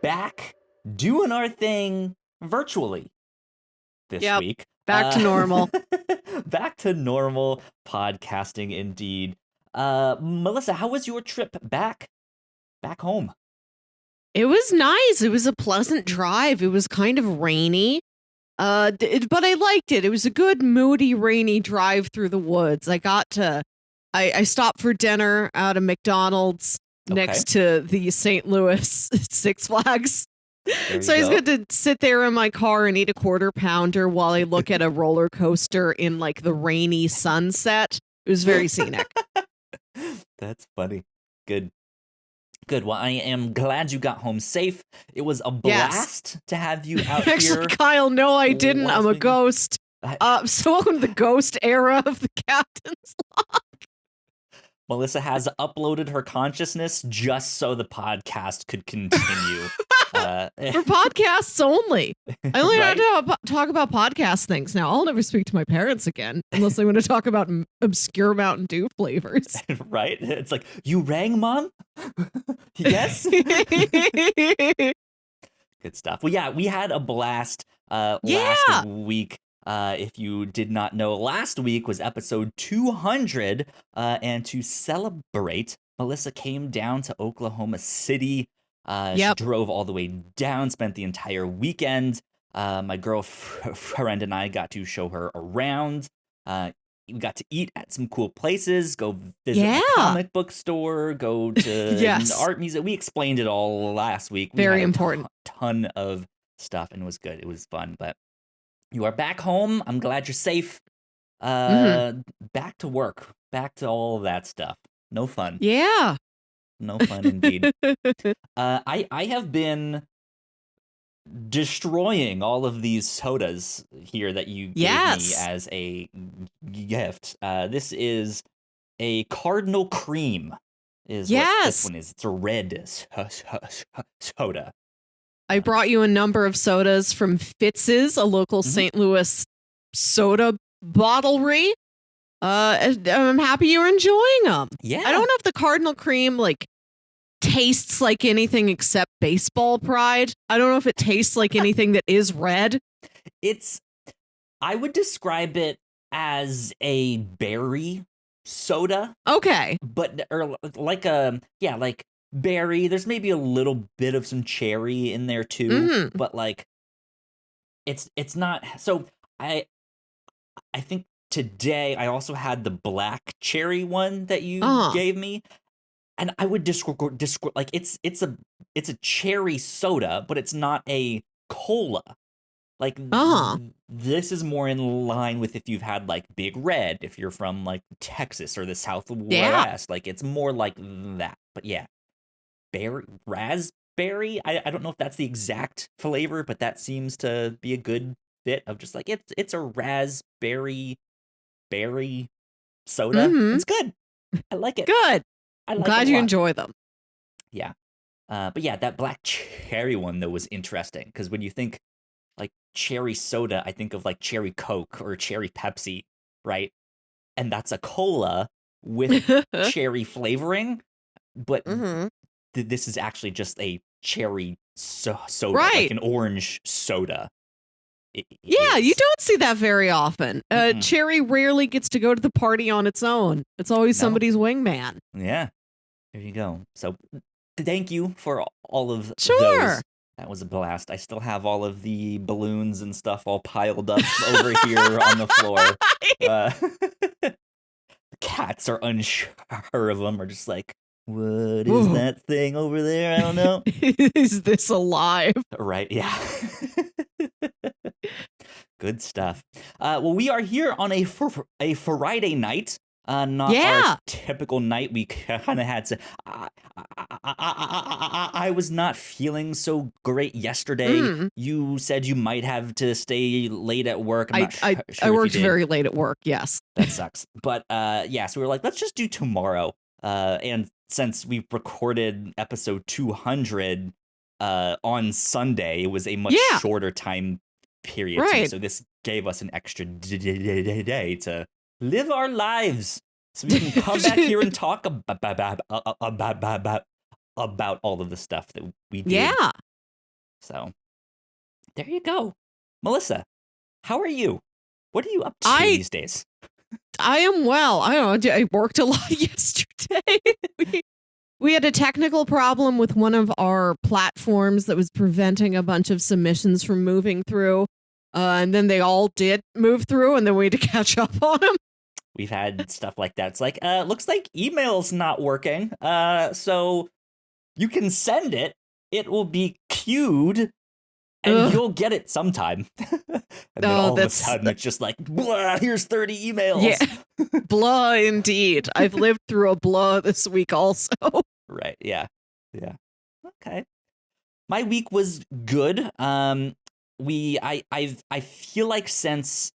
back doing our thing virtually this week. Back to normal. Back to normal podcasting indeed. Melissa, how was your trip back home? It was nice. It was a pleasant drive. It was kind of rainy. But I liked it. It was a good, moody, rainy drive through the woods. I stopped for dinner at a McDonald's next to the St. Louis Six Flags. So I was good to sit there in my car and eat a quarter pounder while I look at a roller coaster in like the rainy sunset. It was very scenic. That's funny. Good. Well, I am glad you got home safe. It was a blast to have you out here. Actually, Kyle, no, I didn't. I'm a ghost. So welcome to the ghost era of the Captain's Log. Melissa has uploaded her consciousness just so the podcast could continue. For podcasts only. I only have to talk about podcast things now. I'll never speak to my parents again unless they want to talk about obscure Mountain Dew flavors. Right? It's like, you rang, Mom? Yes? Good stuff. Well, yeah, we had a blast last week. If you did not know, last week was episode 200, and to celebrate, Melissa came down to Oklahoma City. She drove all the way down, spent the entire weekend. My girlfriend and I got to show her around. We got to eat at some cool places, go visit the comic book store, go to an art museum. We explained it all last week. Very important. Ton of stuff, and it was good. It was fun, but you are back home. I'm glad you're safe. Back to work. Back to all of that stuff. No fun. Yeah. No fun indeed. I have been destroying all of these sodas here that you gave me as a gift. This is a Cardinal Cream. Is what this one is. It's a red soda. I brought you a number of sodas from Fitz's, a local St. Louis soda bottlery. I'm happy you're enjoying them. Yeah. I don't know if the Cardinal Cream tastes like anything except baseball pride. I don't know if it tastes like anything that is red. I would describe it as a berry soda. Okay. But like berry. There's maybe a little bit of some cherry in there too, but it's not. So I think today I also had the black cherry one that you gave me, and I would describe like it's a cherry soda, but it's not a cola. Like this is more in line with if you've had like Big Red, if you're from like Texas or the Southwest, like it's more like that. But yeah. Raspberry. I don't know if that's the exact flavor, but that seems to be a good fit of just like it's a raspberry berry soda. It's good. I like it. Good. I'm glad you enjoy them. Yeah. But yeah, that black cherry one though was interesting because when you think like cherry soda, I think of like cherry Coke or cherry Pepsi, right? And that's a cola with cherry flavoring, but this is actually just a cherry soda, like an orange soda. You don't see that very often. Cherry rarely gets to go to the party on its own. It's always somebody's wingman. Yeah, there you go. So thank you for all of those. That was a blast. I still have all of the balloons and stuff all piled up over here on the floor. The cats are unsure of them, are just like, what is that thing over there? I don't know. Is this alive? Right, yeah. Good stuff. Well, we are here on a Friday night. Not our typical night. We kind of had to. I was not feeling so great yesterday. You said you might have to stay late at work. I worked very late at work. Yes, that sucks. But so we were like, let's just do tomorrow. And since we recorded episode 200 on Sunday, it was a much shorter time period. Too, so this gave us an extra day to live our lives, so we can come back here and talk about all of the stuff that we did So there you go. Melissa, how are you? What are you up to I these days? I am well. I don't know. I worked a lot yesterday. We had a technical problem with one of our platforms that was preventing a bunch of submissions from moving through. And then they all did move through, and then we had to catch up on them. We've had stuff like that. It's like, looks like email's not working. So you can send it. It will be queued, and you'll get it sometime. And then all of a sudden, it's just like, blah, here's 30 emails. Yeah, blah, indeed. I've lived through a blah this week also. Right, yeah. Okay. My week was good. I feel like since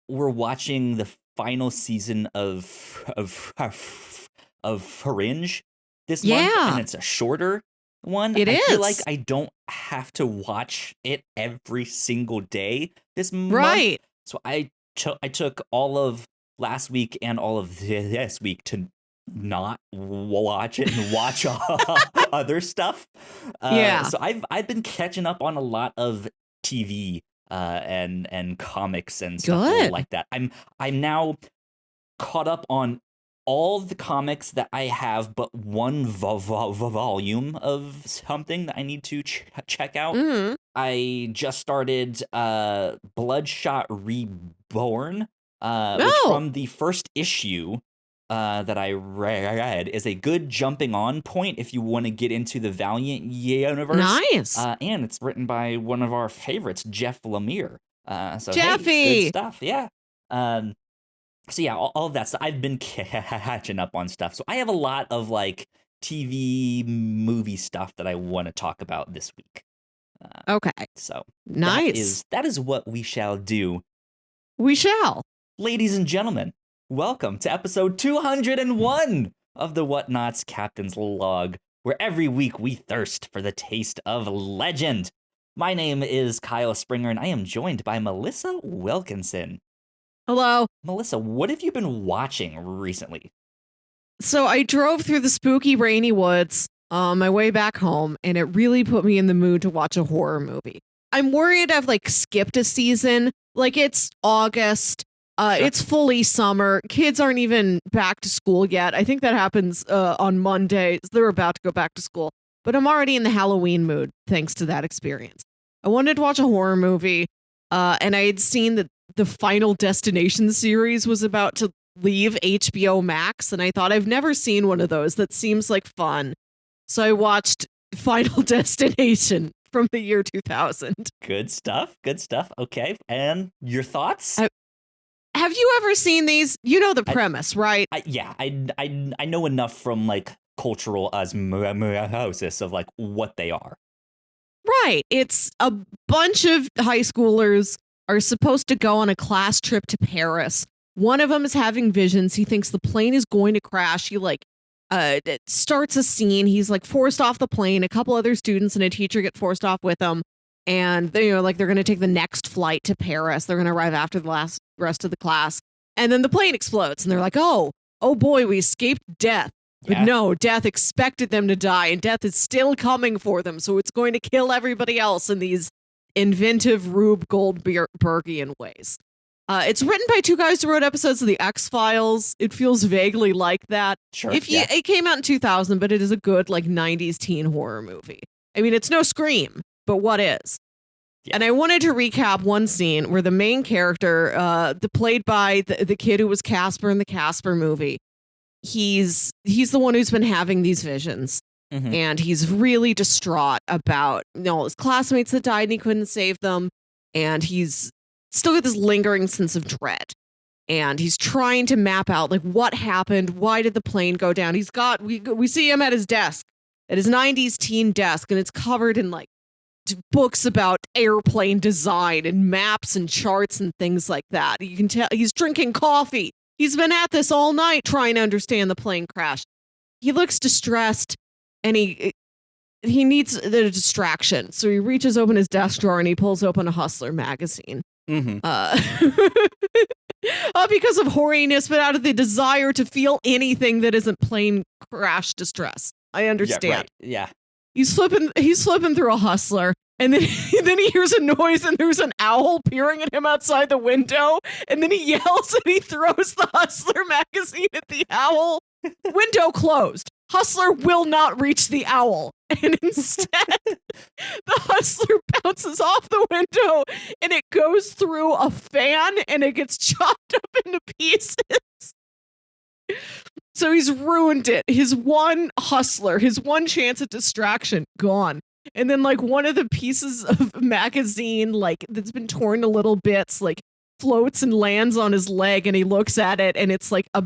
we're watching the final season of Fringe this month, and it's a shorter one. I feel like I don't have to watch it every single day this month. Right. So I took all of last week and all of this week to not watch it and watch other stuff. So I've been catching up on a lot of TV and comics and stuff like that. I'm now caught up on all the comics that I have, but one volume of something that I need to check out. Mm-hmm. I just started Bloodshot Reborn, which from the first issue that I read is a good jumping on point if you want to get into the Valiant universe. Nice. And it's written by one of our favorites, Jeff Lemire. So Jeffy! Hey, good stuff, yeah. So yeah, all of that stuff. I've been catching up on stuff. So I have a lot of like TV, movie stuff that I want to talk about this week. Okay. So nice. That is what we shall do. We shall. Ladies and gentlemen, welcome to episode 201 of the Whatnauts Captain's Log, where every week we thirst for the taste of legend. My name is Kyle Springer, and I am joined by Melissa Wilkinson. Hello. Melissa, what have you been watching recently? So I drove through the spooky, rainy woods on my way back home, and it really put me in the mood to watch a horror movie. I'm worried I've like skipped a season. Like it's August. Sure. It's fully summer. Kids aren't even back to school yet. I think that happens on Monday. They're about to go back to school. But I'm already in the Halloween mood thanks to that experience. I wanted to watch a horror movie, and I had seen that the Final Destination series was about to leave HBO Max, and I thought I've never seen one of those. That seems like fun. So I watched Final Destination from the year 2000. Good stuff. Okay. And your thoughts? Have you ever seen these? You know the premise, right? I know enough from like cultural osmosis of like what they are. Right. It's a bunch of high schoolers are supposed to go on a class trip to Paris. One of them is having visions. He thinks the plane is going to crash. He like starts a scene. He's like forced off the plane. A couple other students and a teacher get forced off with him. And they, they're going to take the next flight to Paris. They're going to arrive after the rest of the class. And then the plane explodes. And they're like, oh boy, we escaped death. But no, death expected them to die. And death is still coming for them. So it's going to kill everybody else in these inventive Rube Goldbergian ways. It's written by two guys who wrote episodes of The X-Files. It feels vaguely like that. Sure. It came out in 2000, but it is a good like 90s teen horror movie. I mean, it's no Scream, but what is? Yeah. And I wanted to recap one scene where the main character, played by the kid who was Casper in the Casper movie, he's the one who's been having these visions. Mm-hmm. And he's really distraught about all his classmates that died and he couldn't save them. And he's still got this lingering sense of dread. And he's trying to map out like what happened. Why did the plane go down? We see him at his desk, at his 90s teen desk, and it's covered in like books about airplane design and maps and charts and things like that. You can tell he's drinking coffee. He's been at this all night trying to understand the plane crash. He looks distressed. And he needs the distraction. So he reaches open his desk drawer and he pulls open a Hustler magazine. Mm-hmm. Because of hoariness, but out of the desire to feel anything that isn't plane crash distress. I understand. Yeah. He's flipping through a Hustler And then, then he hears a noise and there's an owl peering at him outside the window. And then he yells and he throws the Hustler magazine at the owl. Window closed. Hustler will not reach the owl. And instead, the Hustler bounces off the window and it goes through a fan and it gets chopped up into pieces. So he's ruined it. His one Hustler, his one chance at distraction, gone. And then like one of the pieces of magazine, like that's been torn to little bits, like floats and lands on his leg and he looks at it and it's like a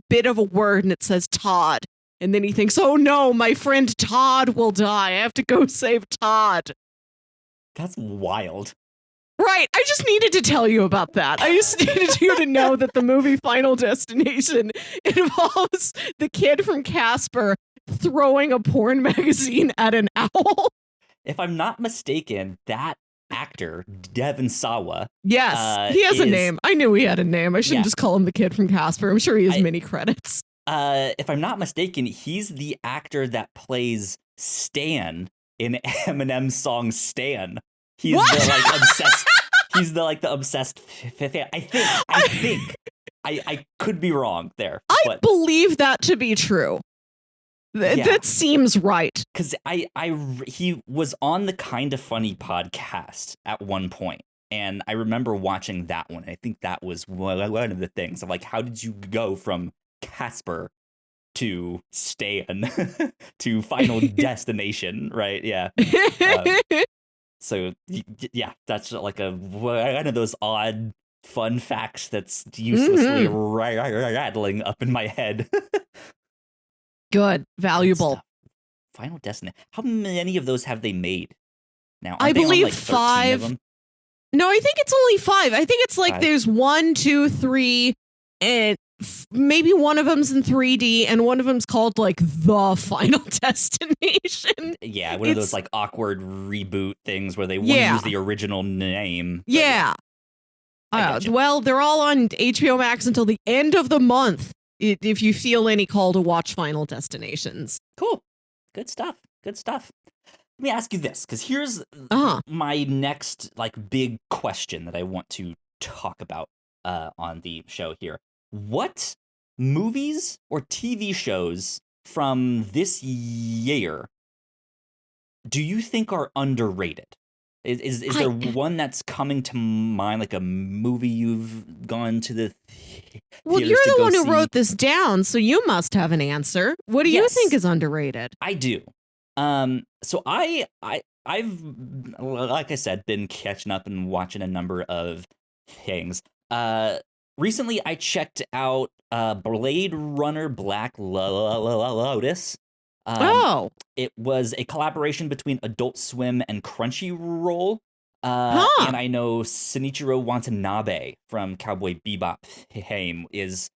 bit of a word and it says Todd. And then he thinks, oh no, my friend Todd will die. I have to go save Todd. That's wild. Right. I just needed to tell you about that. I just needed you to know that the movie Final Destination involves the kid from Casper throwing a porn magazine at an owl. If I'm not mistaken, that actor, Devon Sawa. Yes, he has a name. I knew he had a name. I shouldn't just call him the kid from Casper. I'm sure he has many credits. If I'm not mistaken, he's the actor that plays Stan in Eminem's song Stan. He's the like obsessed. He's the like the obsessed fan. I think. I could be wrong there. I believe that to be true. That seems right. Because he was on the Kinda Funny podcast at one point, and I remember watching that one. I think that was one of the things of like, how did you go from Casper to Stan to Final Destination, right? Yeah. So yeah, that's like one of those odd fun facts that's uselessly rattling up in my head. Good, valuable. Final Destination. How many of those have they made now? I believe like 5. No, I think it's only 5. I think it's like 5. There's 1, 2, 3, and maybe one of them's in 3D, and one of them's called like The Final Destination. Yeah, one of those like awkward reboot things where they want to use the original name. Yeah. Well, they're all on HBO Max until the end of the month. If you feel any call to watch Final Destinations. Cool. Good stuff. Good stuff. Let me ask you this, because here's my next like big question that I want to talk about on the show here. What movies or TV shows from this year do you think are underrated? Is there one that's coming to mind, like a movie you've gone to the Well, you're the one who wrote this down, so you must have an answer. What do you think is underrated? I do. So I've like I said, been catching up and watching a number of things. Recently I checked out Blade Runner Black Lotus. It was a collaboration between Adult Swim and Crunchyroll. And I know Shinichiro Watanabe from Cowboy Bebop fame is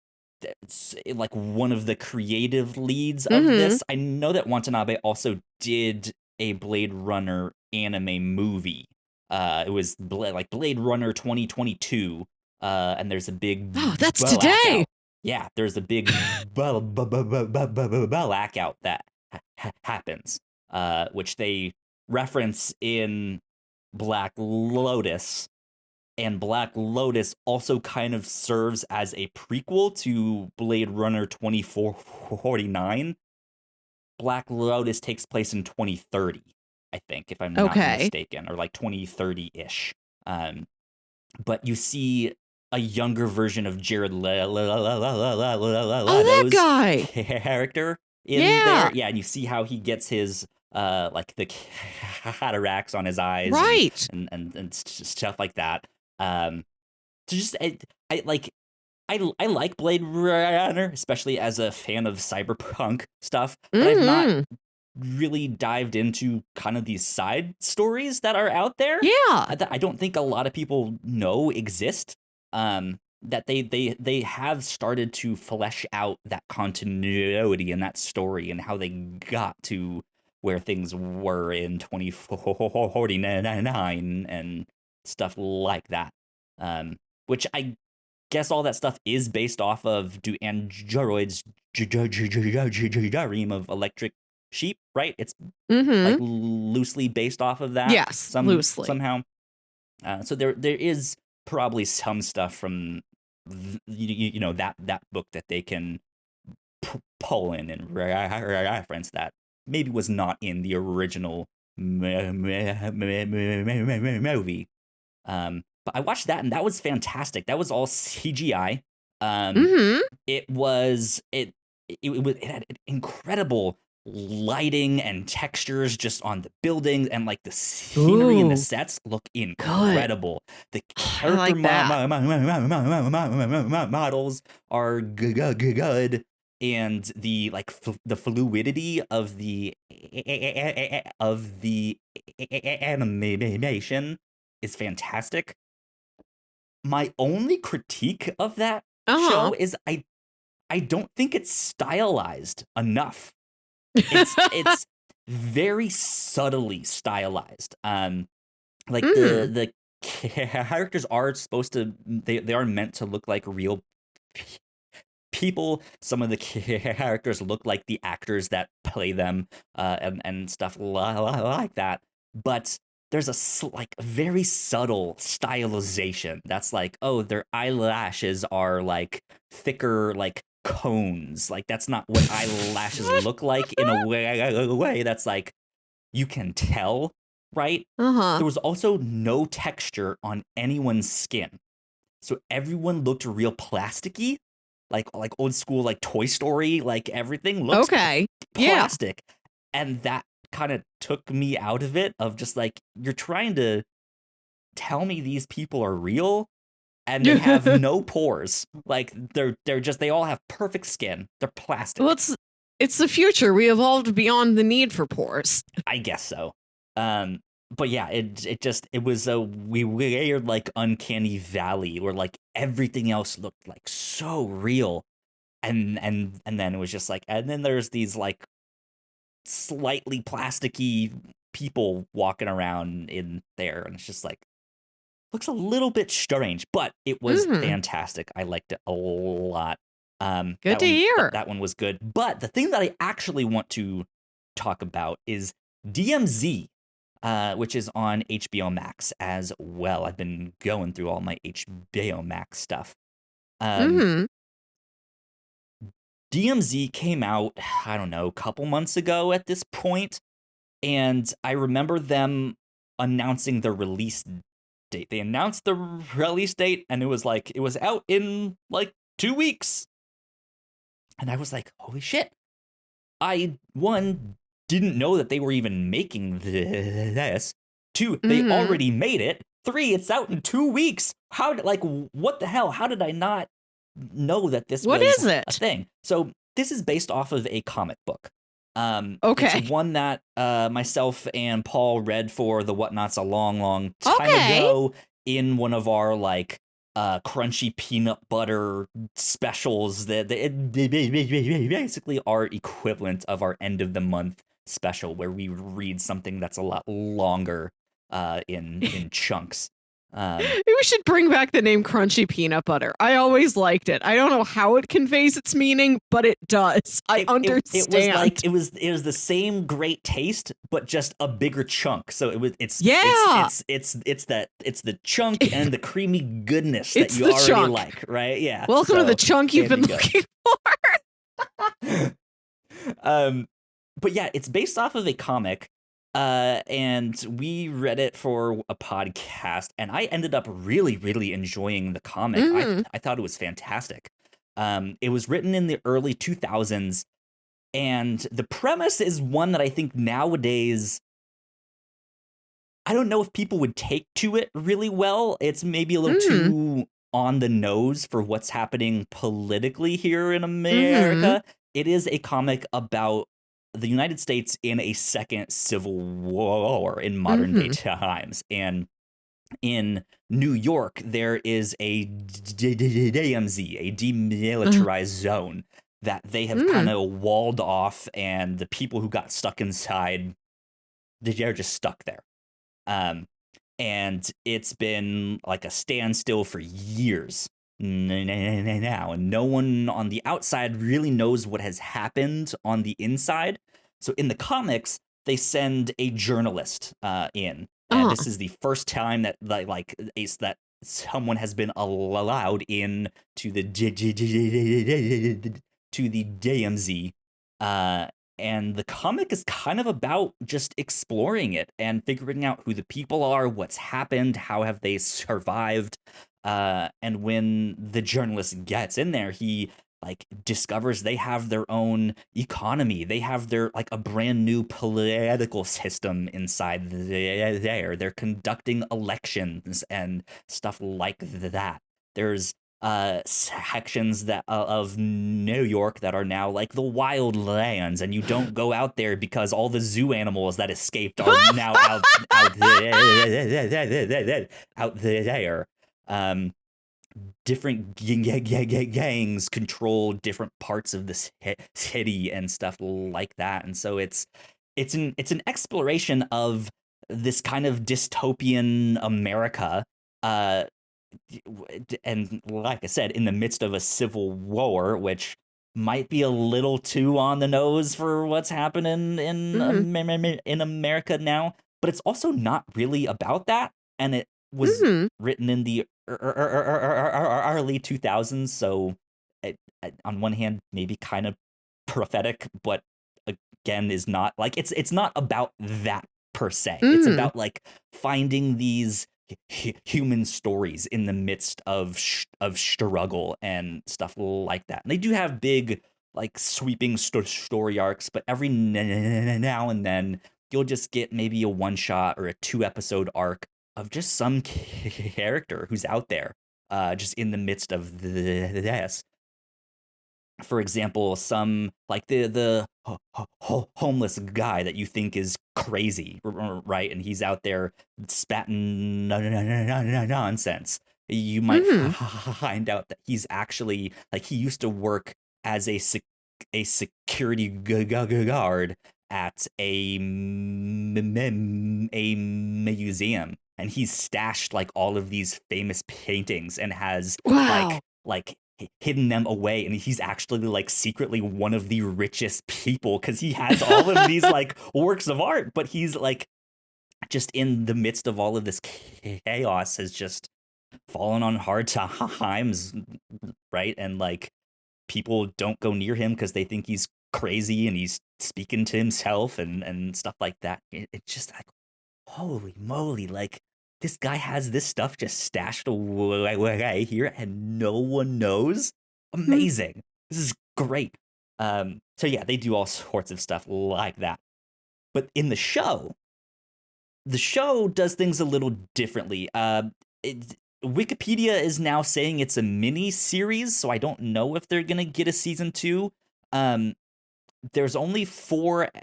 like one of the creative leads of this. I know that Watanabe also did a Blade Runner anime movie. It was like Blade Runner 2022. And there's a big that's today. Yeah, there's a big blackout that happens, which they reference in Black Lotus, and Black Lotus also kind of serves as a prequel to Blade Runner 2049. Black Lotus takes place in 2030, I think, if I'm not mistaken, or like 2030-ish. But you see a younger version of Jared Leto's character in there. Yeah, and you see how he gets his like the cataracts on his eyes, right, and stuff like that. So just I like Blade Runner, especially as a fan of cyberpunk stuff, but I've not really dived into kind of these side stories that are out there. Yeah, that I don't think a lot of people know exist. That they have started to flesh out that continuity and that story and how they got to where things were in 2049 and stuff like that. Which I guess all that stuff is based off of Do Androids Dream of Electric sheep, right? It's like Mm-hmm. loosely based off of that Yes, loosely. somehow. So there is probably some stuff from that book that they can pull in and reference that maybe was not in the original movie. But I watched that and that was fantastic. That was all CGI. Mm-hmm. It had incredible lighting and textures just on the buildings, and like the scenery and the Ooh, sets look good. incredible. The I character like that. models are good, and the the fluidity of the animation is fantastic. My only critique of that Uh-huh. show is I don't think it's stylized enough. It's very subtly stylized. Like Mm. the characters are supposed to, they are meant to look like real people. Some of the characters look like the actors that play them, and stuff like that. But there's like very subtle stylization that's like, oh, their eyelashes are like thicker, like cones. Like that's not what eyelashes look like in a way that's like you can tell, right? Uh-huh. There was also no texture on anyone's skin. So everyone looked real plasticky, like old school, like Toy Story, like everything looks Okay. Yeah. plastic, and that kind of took me out of it. Of just like, you're trying to tell me these people are real, and they have no pores. Like they all have perfect skin. They're Well, plastic. it's the future. We evolved beyond the need for pores. I guess so. Um, but yeah, it was a weird, like, uncanny valley where like everything else looked like so real, and then it was just like, and then there's these like slightly plasticky people walking around in there, and it's just like, looks a little bit strange, but it was Mm-hmm. fantastic. I liked it a lot. Good to hear. That one was good. But the thing that I actually want to talk about is DMZ, which is on HBO Max as well. I've been going through all my HBO Max stuff. Um, Mm-hmm. DMZ came out, I don't know, a couple months ago at this point, and I remember them announcing the release date. They announced the release date, and it was like, it was out in like 2 weeks. And I was like, holy shit. I, one, didn't know that they were even making this. Two, they Mm-hmm. already made it. Three, it's out in 2 weeks. Like, what the hell? How did I not know that this What was is a it? thing? So this is based off of a comic book. It's Okay. one that myself and Paul read for the Whatnauts a long, long time Okay. ago in one of our like crunchy peanut butter specials that basically are equivalent of our end of the month special, where we read something that's a lot longer in chunks. Maybe we should bring back the name Crunchy Peanut Butter. I always liked it. I don't know how it conveys its meaning, but it does. I it was like, understand. it was the same great taste, but just a bigger chunk. So it was Yeah. it's the chunk and the creamy goodness that It's you the already chunk. like, right? Yeah. Welcome to the So chunk you've there been you go. looking for. um, but yeah, it's based off of a comic, and we read it for a podcast, and I ended up really, really enjoying the comic. Mm-hmm. I thought it was fantastic. It was written in the early 2000s, and the premise is one that I think nowadays, I don't know if people would take to it really well. It's maybe a little Mm-hmm. too on the nose for what's happening politically here in Mm-hmm. America. It is a comic about the United States in a second civil war in modern day Mm-hmm. times. And in New York, there is a DMZ, a Uh, demilitarized zone that they have kind mm. of walled off, and the people who got stuck inside, they're just stuck there. Um, and it's been like a standstill for years now, and no one on the outside really knows what has happened on the inside. So in the comics, they send a journalist in, and Uh-huh. this is the first time that that someone has been allowed in to the to the DMZ. Uh, and the comic is kind of about just exploring it and figuring out who the people are, what's happened, how have they survived. And when the journalist gets in there, he discovers they have their own economy. They have their a brand new political system inside there. They're conducting elections and stuff like that. There's sections that of New York that are now like the wild lands, and you don't go out there because all the zoo animals that escaped are now out there out there. Um, Different gangs control different parts of the city and stuff like that, and so it's an exploration of this kind of dystopian America, uh and like I said, in the midst of a civil war, which might be a little too on the nose for what's happening Mhm. in America now, but it's also not really about that, and it was Mhm. written in the early 2000s, so on one hand maybe kind of prophetic, but again is not it's not about that per se. It's Mhm. about finding these human stories in the midst of of struggle and stuff like that. And they do have big sweeping story arcs, but every now and then you'll just get maybe a one shot or a 2 episode arc of just some character who's out there, just in the midst of this. For example, some the homeless guy that you think is crazy, right? And he's out there spatting nonsense. You might Mhm. find out that he's actually he used to work as a security guard at a museum, and he's stashed all of these famous paintings and has Wow. hidden them away, and he's actually secretly one of the richest people because he has all of these works of art, but he's just in the midst of all of this chaos has just fallen on hard times, right? And people don't go near him because they think he's crazy and he's speaking to himself and stuff like that. It's just holy moly, this guy has this stuff just stashed away here and no one knows. Mm. Amazing. This is great. So yeah, they do all sorts of stuff like that. But in the show does things a little differently. Wikipedia is now saying it's a mini series, so I don't know if they're gonna get a season 2. Um, there's only 4 Huh.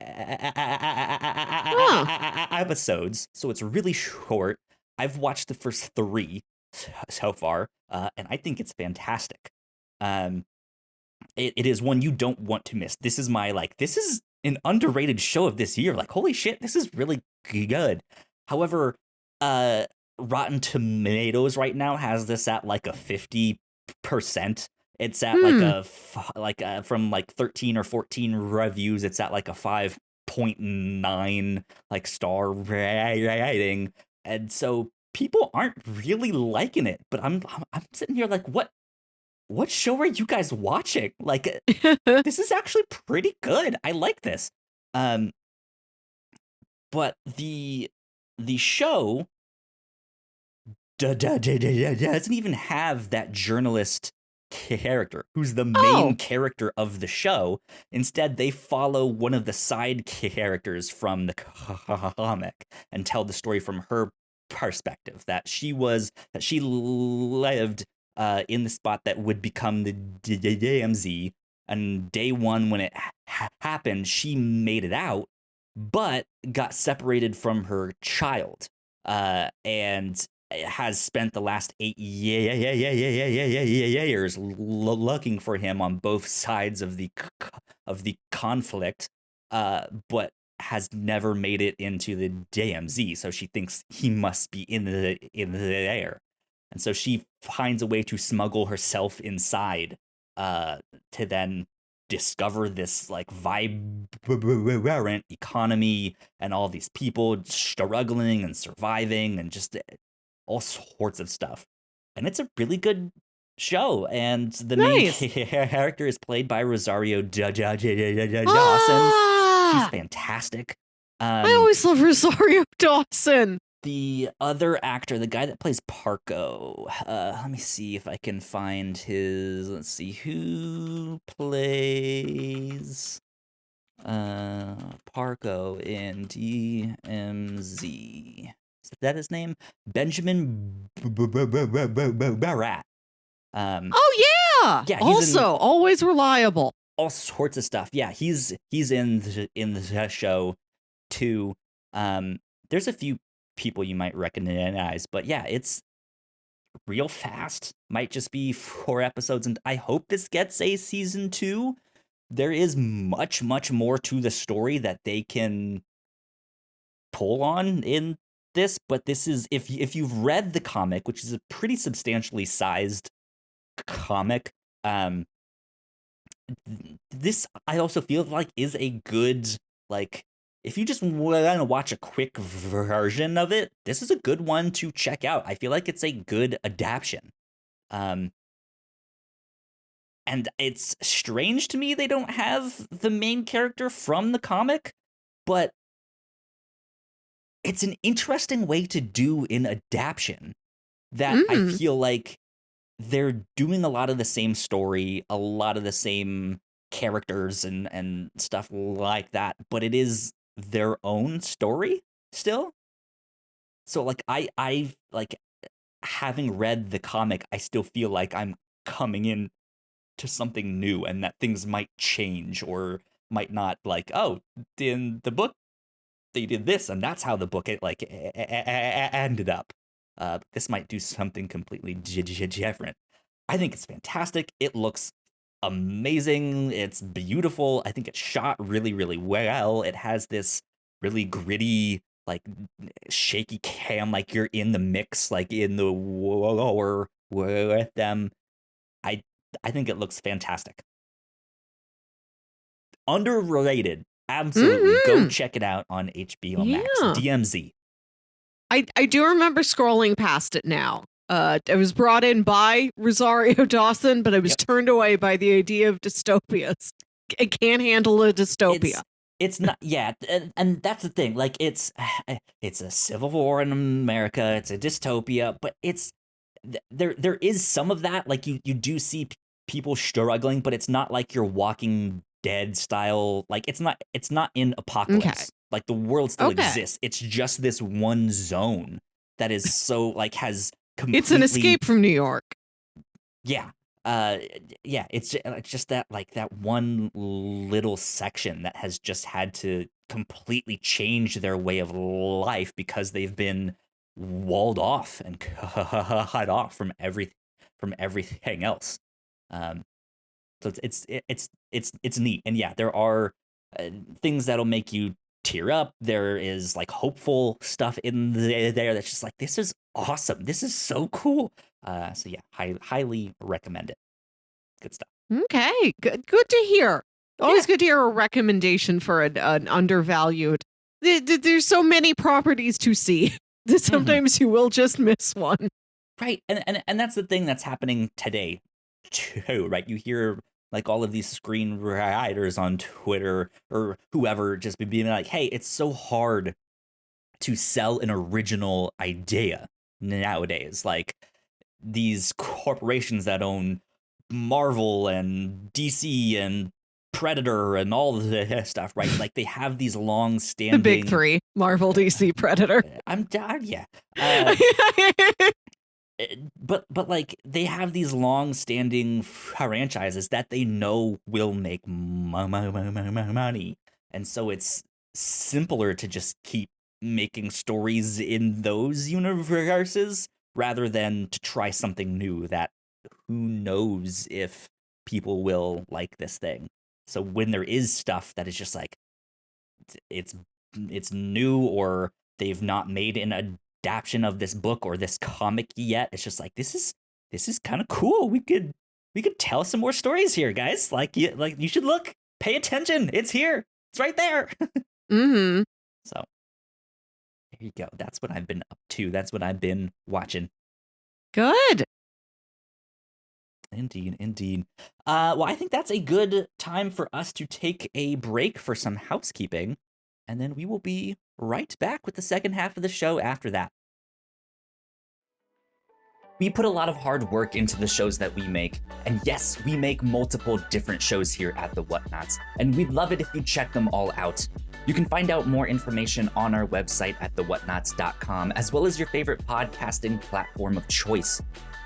episodes, so it's really short. I've watched the first 3 so far, and I think it's fantastic. Um, it is one you don't want to miss. This is my this is an underrated show of this year. Holy shit, this is really good. However, uh, Rotten Tomatoes right now has this at a 50%. It's at Hmm. from 13 or 14 reviews. It's at a 5.9 star rating, and so people aren't really liking it. But I'm sitting here what show are you guys watching? This is actually pretty good. I like this. Um, but the show doesn't even have that journalist character who's the Oh. main character of the show. Instead, they follow one of the side characters from the comic and tell the story from her perspective, that she lived in the spot that would become the DMZ. And day one, when it happened, she made it out, but got separated from her child, and has spent the last 8 years looking for him on both sides of the conflict, but has never made it into the DMZ. So she thinks he must be in the air, and so she finds a way to smuggle herself inside, to then discover this like vibrant economy and all these people struggling and surviving and just all sorts of stuff. And it's a really good show. And the main Nice. character is played by Rosario Dawson. She's Ah, fantastic. I always love Rosario Dawson. The other actor, the guy that plays Parko, let me see if I can find his. Let's see who plays Parko in DMZ. Is that his name? Benjamin Barat. Oh yeah. Yeah, Also, always reliable. All sorts of stuff. Yeah, he's in the show too. There's a few people you might recognize, but yeah, it's real fast. Might just be 4 episodes, and I hope this gets a season 2. There is much more to the story that they can pull on in this, but this is if you've read the comic, which is a pretty substantially sized comic, this I also feel like is a good, like, if you just want to watch a quick version of it, this is a good one to check out. I feel like it's a good adaptation. And it's strange to me they don't have the main character from the comic, but it's an interesting way to do an adaptation that I feel like they're doing a lot of the same story, a lot of the same characters and stuff like that, but it is their own story still. So like I like, having read the comic, I still feel like I'm coming in to something new and that things might change or might not, like, oh, in the book they did this and that's how the book ended up. This might do something completely different. I think it's fantastic. It looks amazing. It's beautiful. I think it's shot really well. It has this really gritty, like, shaky cam, like you're in the mix, like in the war with them. I think it looks fantastic. Underrated. Absolutely. Go check it out on HBO Max. DMZ. I do remember scrolling past it now. I was brought in by Rosario Dawson, but I was turned away by the idea of dystopias. I can't handle a dystopia. It's not, yeah, and that's the thing. Like, it's a civil war in America. It's a dystopia, but it's there is some of that. Like, you do see people struggling, but it's not like your Walking Dead style. Like, it's not in Apocalypse. Okay. Like, the world still exists. It's just this one zone that is so, like, has completely... It's an escape from New York. Yeah. Yeah, it's just that, like, that one little section that has just had to completely change their way of life because they've been walled off and cut off from everything else. So it's neat, and yeah, there are things that'll make you tear up. There is, like, hopeful stuff in there that's just like, this is awesome. This is so cool. So yeah, highly recommend it. Good stuff. Okay, good to hear. Always good to hear a recommendation for an undervalued. There's so many properties to see that sometimes you will just miss one. Right, and that's the thing that's happening today too, right? You hear, like, all of these screenwriters on Twitter or whoever just being like, hey, it's so hard to sell an original idea nowadays. Like, these corporations that own Marvel and DC and Predator and all this stuff, right? Like, they have these long-standing... The big three: Marvel, DC, Predator. Yeah. But like, they have these long-standing franchises that they know will make money, and so it's simpler to just keep making stories in those universes rather than to try something new that who knows if people will like this thing. So when there is stuff that is just like, it's new, or they've not made an adaptation of this book or this comic yet, it's just like, this is kind of cool. We could tell some more stories here, guys. Like you should look, pay attention. It's here. It's right there. Mm-hmm. So there you go. That's what I've been up to. That's what I've been watching. Good. Indeed. Well, I think that's a good time for us to take a break for some housekeeping, and then we will be right back with the second half of the show after that. We put a lot of hard work into the shows that we make, and yes, we make multiple different shows here at the Whatnauts, and we'd love it if you check them all out. You can find out more information on our website at thewhatnauts.com, as well as your favorite podcasting platform of choice.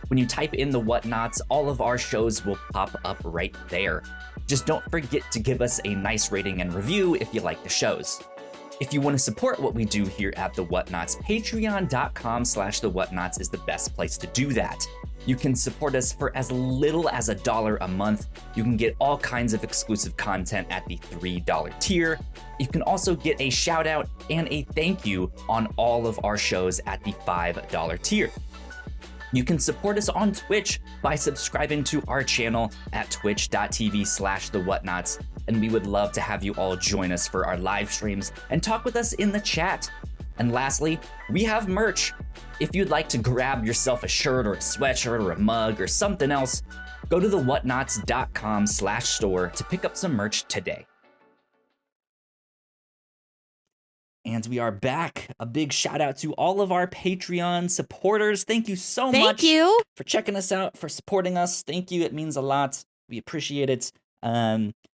When you type in the Whatnauts, all of our shows will pop up right there. Just don't forget to give us a nice rating and review if you like the shows. If you want to support what we do here at The Whatnauts, patreon.com/thewhatnauts is the best place to do that. You can support us for as little as $1 a month. You can get all kinds of exclusive content at the $3 tier. You can also get a shout out and a thank you on all of our shows at the $5 tier. You can support us on Twitch by subscribing to our channel at twitch.tv/thewhatnauts, and we would love to have you all join us for our live streams and talk with us in the chat. And lastly, we have merch. If you'd like to grab yourself a shirt or a sweatshirt or a mug or something else, go to thewhatnauts.com/store to pick up some merch today. And we are back. A big shout out to all of our Patreon supporters. Thank you so much for checking us out, for supporting us. Thank you. It means a lot. We appreciate it.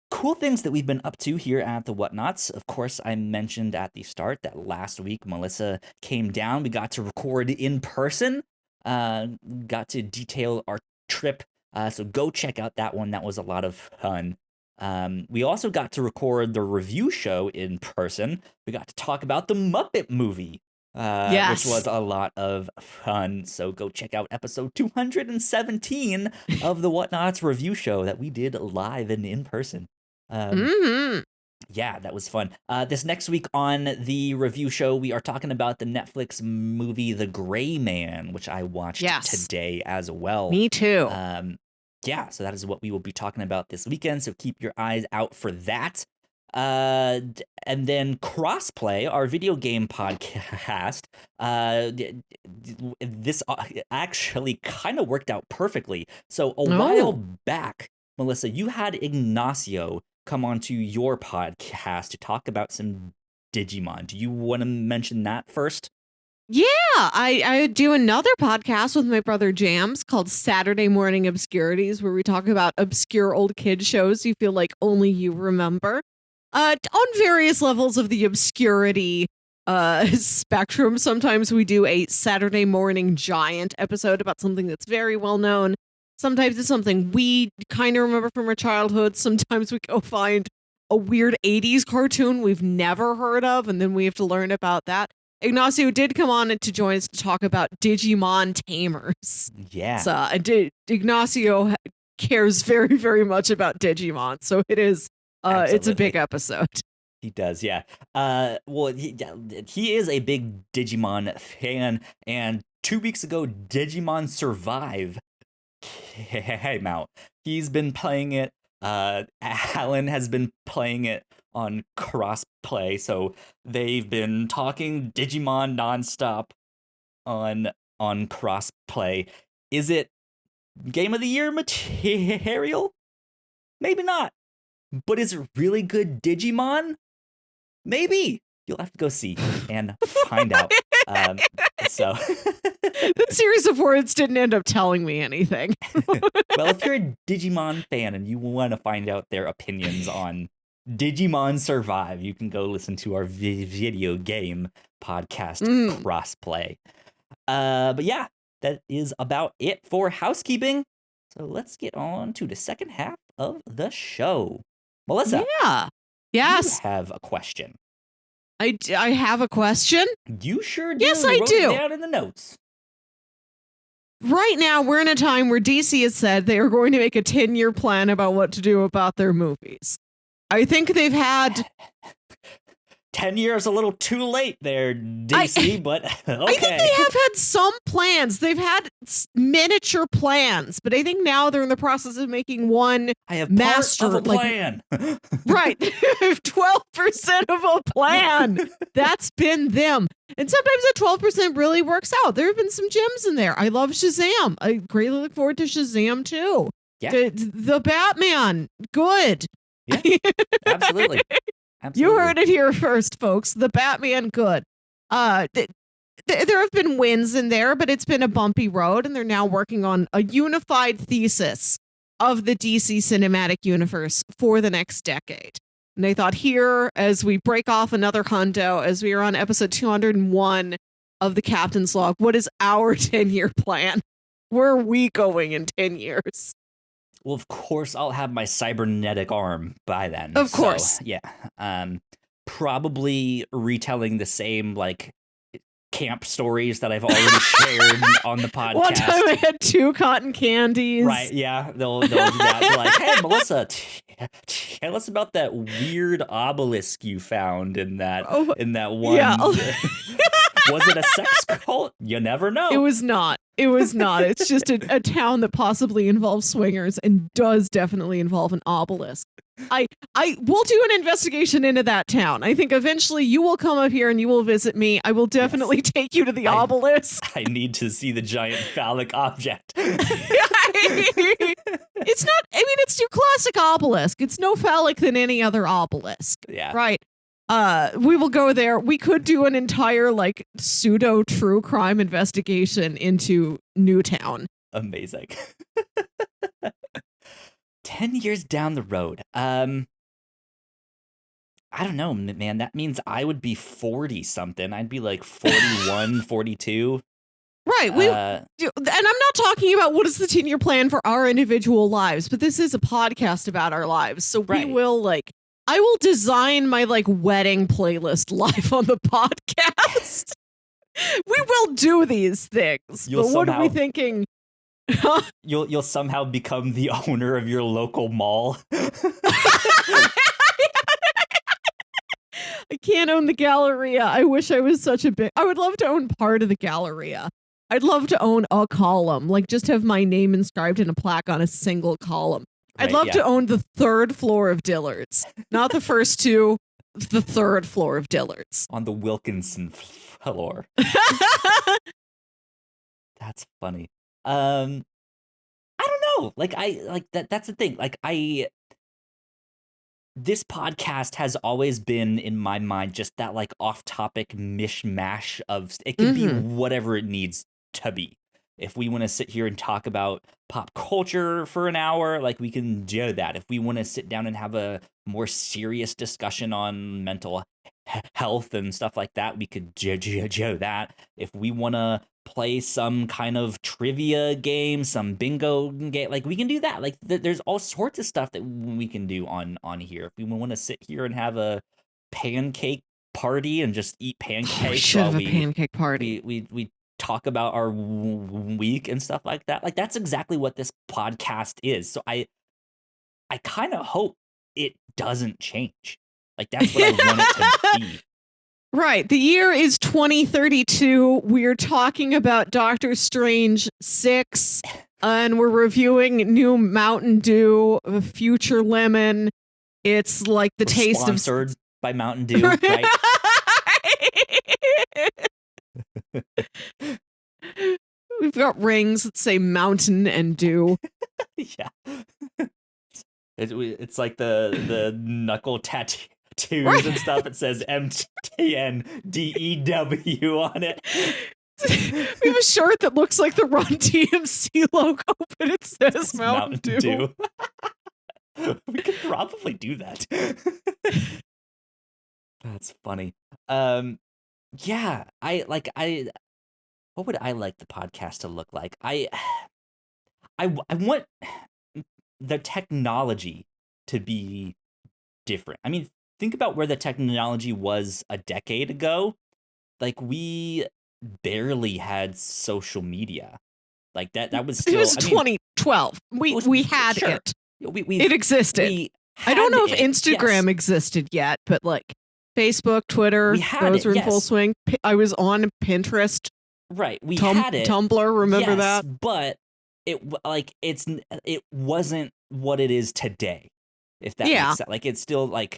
Cool things that we've been up to here at the Whatnauts. Of course, I mentioned at the start that last week Melissa came down. We got to record in person. Got to detail our trip. So go check out that one. That was a lot of fun. We also got to record the review show in person. We got to talk about the Muppet movie, which was a lot of fun. So go check out episode 217 of the Whatnauts review show that we did live and in person. Yeah, that was fun. This next week on the review show, we are talking about the Netflix movie The Gray Man, which I watched today as well. Me too. Yeah, so that is what we will be talking about this weekend, so keep your eyes out for that. And then Crossplay, our video game podcast, this actually kind of worked out perfectly. So a while back, Melissa, you had Ignacio come onto your podcast to talk about some Digimon. Do you want to mention that first? Yeah, I do another podcast with my brother Jams called Saturday Morning Obscurities, where we talk about obscure old kid shows you feel like only you remember, on various levels of the obscurity spectrum. Sometimes we do a Saturday Morning Giant episode about something that's very well known. Sometimes it's something we kind of remember from our childhood. Sometimes we go find a weird 80s cartoon we've never heard of, and then we have to learn about that. Ignacio did come on to join us to talk about Digimon Tamers. Yeah. So Ignacio cares very, very much about Digimon. So it is, it's a big episode. He does, yeah. Well, he is a big Digimon fan, and 2 weeks ago, Digimon Survive came out. He's been playing it. Alan has been playing it on Crossplay, so they've been talking Digimon nonstop on Crossplay. Is it Game of the Year material? Maybe not. But is it really good Digimon? Maybe. You'll have to go see and find out. So that series of words didn't end up telling me anything. Well, if you're a Digimon fan and you want to find out their opinions on Digimon Survive, you can go listen to our video game podcast, Crossplay. But yeah, that is about it for housekeeping. So let's get on to the second half of the show. Melissa. Yeah. Yes. You have a question. I have a question. You sure do. Yes, I do. It down in the notes. Right now, we're in a time where DC has said they are going to make a 10-year plan about what to do about their movies. I think they've had 10 years a little too late there, DC, but okay. I think they have had some plans. They've had miniature plans, but I think now they're in the process of making one I have master part of a plan. Right. 12% of a plan. That's been them. And sometimes that 12% really works out. There have been some gems in there. I love Shazam. I greatly look forward to Shazam too. Yeah. The Batman. Good. Yeah. Absolutely. You heard it here first, folks. The Batman, good. There have been wins in there, but it's been a bumpy road, and they're now working on a unified thesis of the DC cinematic universe for the next decade. And they thought here, as we break off another hundo, as we are on episode 201 of the Captain's Log, what is our 10-year plan? Where are we going in 10 years? Well, of course, I'll have my cybernetic arm by then. Of course. So, yeah. Probably retelling the same, like, camp stories that I've already shared on the podcast. One time I had 2 cotton candies. Right, yeah. They'll do that. They're like, hey, Melissa, tell us about that weird obelisk you found in that one. Yeah. Was it a sex cult? You never know. It was not. It's just a town that possibly involves swingers and does definitely involve an obelisk. I will do an investigation into that town. I think eventually you will come up here and you will visit me. I will definitely take you to the obelisk. I need to see the giant phallic object. It's not, I mean, it's your classic obelisk. It's no phallic than any other obelisk. Yeah. Right. We will go there. We could do an entire like pseudo true crime investigation into Newtown. Amazing. 10 years down the road. I don't know, man. That means I would be 40 something. I'd be like 41, 42. Right. And I'm not talking about what is the 10-year plan for our individual lives, but this is a podcast about our lives. So we will I will design my like wedding playlist live on the podcast. We will do these things. But what are we thinking? You'll somehow become the owner of your local mall. I can't own the Galleria. I wish I was such a big. I would love to own part of the Galleria. I'd love to own a column, like just have my name inscribed in a plaque on a single column. I'd love to own the 3rd floor of Dillard's, not the first 2, the 3rd floor of Dillard's. On the Wilkinson floor. That's funny. I don't know. That's the thing. This podcast has always been in my mind just that like off-topic mishmash of it can be whatever it needs to be. If we want to sit here and talk about pop culture for an hour, like we can do that. If we want to sit down and have a more serious discussion on mental health and stuff like that, we could do that. If we want to play some kind of trivia game, some bingo game, like we can do that. Like there's all sorts of stuff that we can do on here. If we want to sit here and have a pancake party and just eat pancakes, we should have a pancake party. We talk about our week and stuff like that. Like that's exactly what this podcast is. So I kind of hope it doesn't change. Like that's what I want it to be. Right. The year is 2032. We're talking about Doctor Strange 6, and we're reviewing new Mountain Dew, Future Lemon. It's like the taste sponsored by Mountain Dew, right? We've got rings that say Mountain and Dew. Yeah. It's like the knuckle tattoos and stuff. It says MTNDEW on it. We have a shirt that looks like the Run DMC logo, but it says Mountain Dew. We could probably do that. That's funny. Yeah, what would I like the podcast to look like? I want the technology to be different. I mean, think about where the technology was a decade ago. Like we barely had social media. Like that was still. It was 2012. We had it. It existed. I don't know if Instagram existed yet, but like Facebook, Twitter, We had those it, were in full yes. swing. I was on Pinterest. Right. We had it. Tumblr, remember yes, that? but it wasn't what it is today. If that Yeah. makes sense. Like it's still like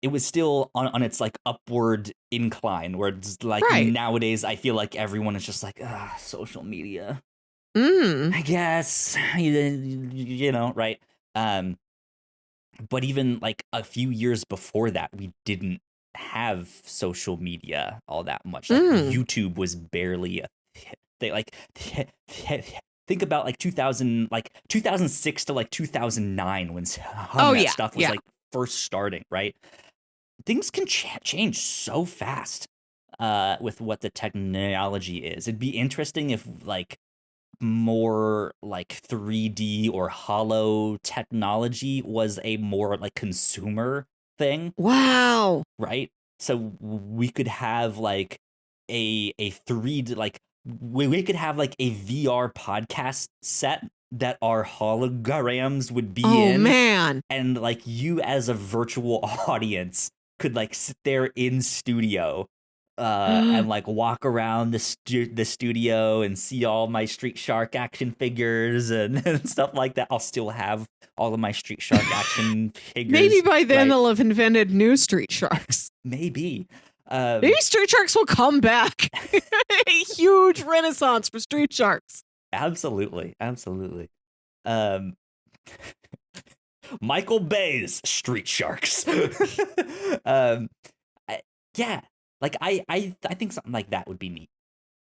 it was still on its like upward incline where it's like Right. nowadays I feel like everyone is just like social media. Mm. I guess you know, right? But even like a few years before that, we didn't have social media all that much. Like YouTube was barely a thing. Like think about like 2006 to like 2009 when some of that stuff was like first starting, right? Things can change so fast with what the technology is. It'd be interesting if like more like 3D or hollow technology was a more like consumer thing. Wow. Right? So we could have like a 3D like we could have like a VR podcast set that our holograms would be in. Oh man. And like you as a virtual audience could like sit there in studio and like walk around the studio and see all my Street Shark action figures and stuff like that. I'll still have all of my Street Shark action figures. Maybe by then they'll have invented new Street Sharks. Maybe. Maybe Street Sharks will come back. A huge renaissance for Street Sharks. Absolutely. Michael Bay's Street Sharks. Yeah. Like I think something like that would be neat.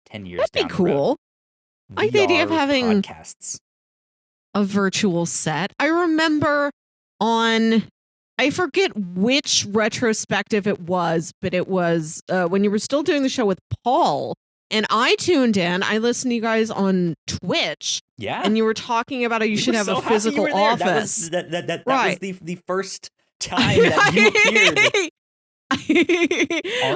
10 years That'd down be cool. I like the idea of having podcasts. A virtual set. I remember on, I forget which retrospective it was, but it was when you were still doing the show with Paul, and I tuned in. I listened to you guys on Twitch. Yeah. And you were talking about how you should have a physical office. That was the first time that you appeared.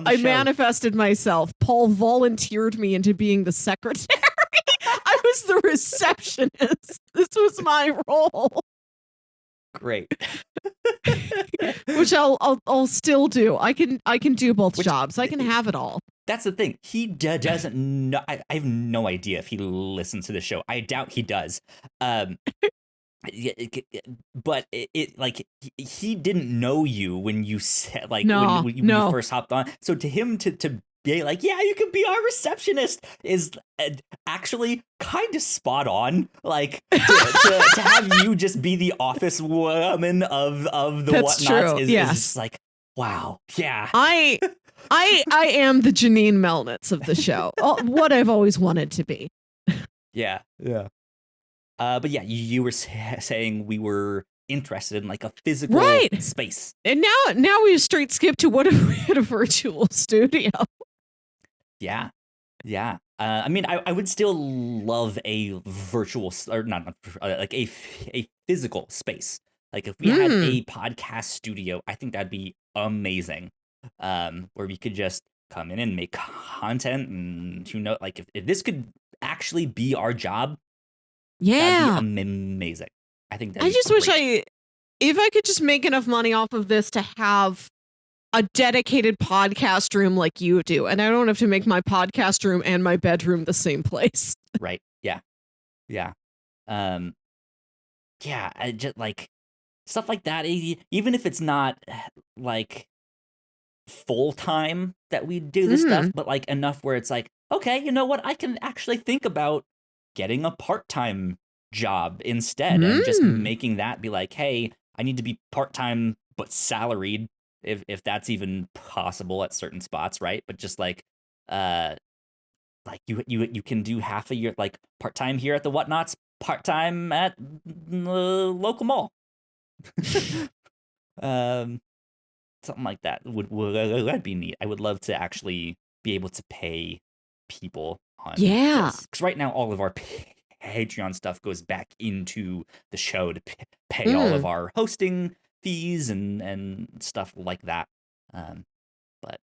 I manifested myself. Paul volunteered me into being the secretary. I was the receptionist. This was my role. Great. Which I'll still do. I can do both jobs. I can have it all. That's the thing. He doesn't know. I have no idea if he listens to the show. I doubt he does. But it like he didn't know you when you said like when you first hopped on. So to him to be like, yeah, you can be our receptionist is actually kind of spot on. Like to have you just be the office woman of the Whatnauts is just like, wow, yeah. I am the Janine Melnitz of the show. What I've always wanted to be. Yeah. But yeah, you were saying we were interested in like a physical space. And now we straight skip to what if we had a virtual studio? Yeah. I mean, I would still love a virtual or not like a physical space. Like if we had a podcast studio, I think that'd be amazing. Where we could just come in and make content, and who knows, like if this could actually be our job. Yeah, that'd be amazing. I think that. I just wish if I could just make enough money off of this to have a dedicated podcast room like you do, and I don't have to make my podcast room and my bedroom the same place. Right. Yeah. I just like stuff like that. Even if it's not like full time that we do this stuff, but like enough where it's like, okay, you know what? I can actually think about getting a part-time job instead and just making that be like, hey, I need to be part-time but salaried if that's even possible at certain spots, right? But just like you can do half a year like part-time here at the Whatnauts, part-time at the local mall. Something like that would be neat. I would love to actually be able to pay people on this. Because right now all of our Patreon stuff goes back into the show to pay all of our hosting fees and stuff like that. But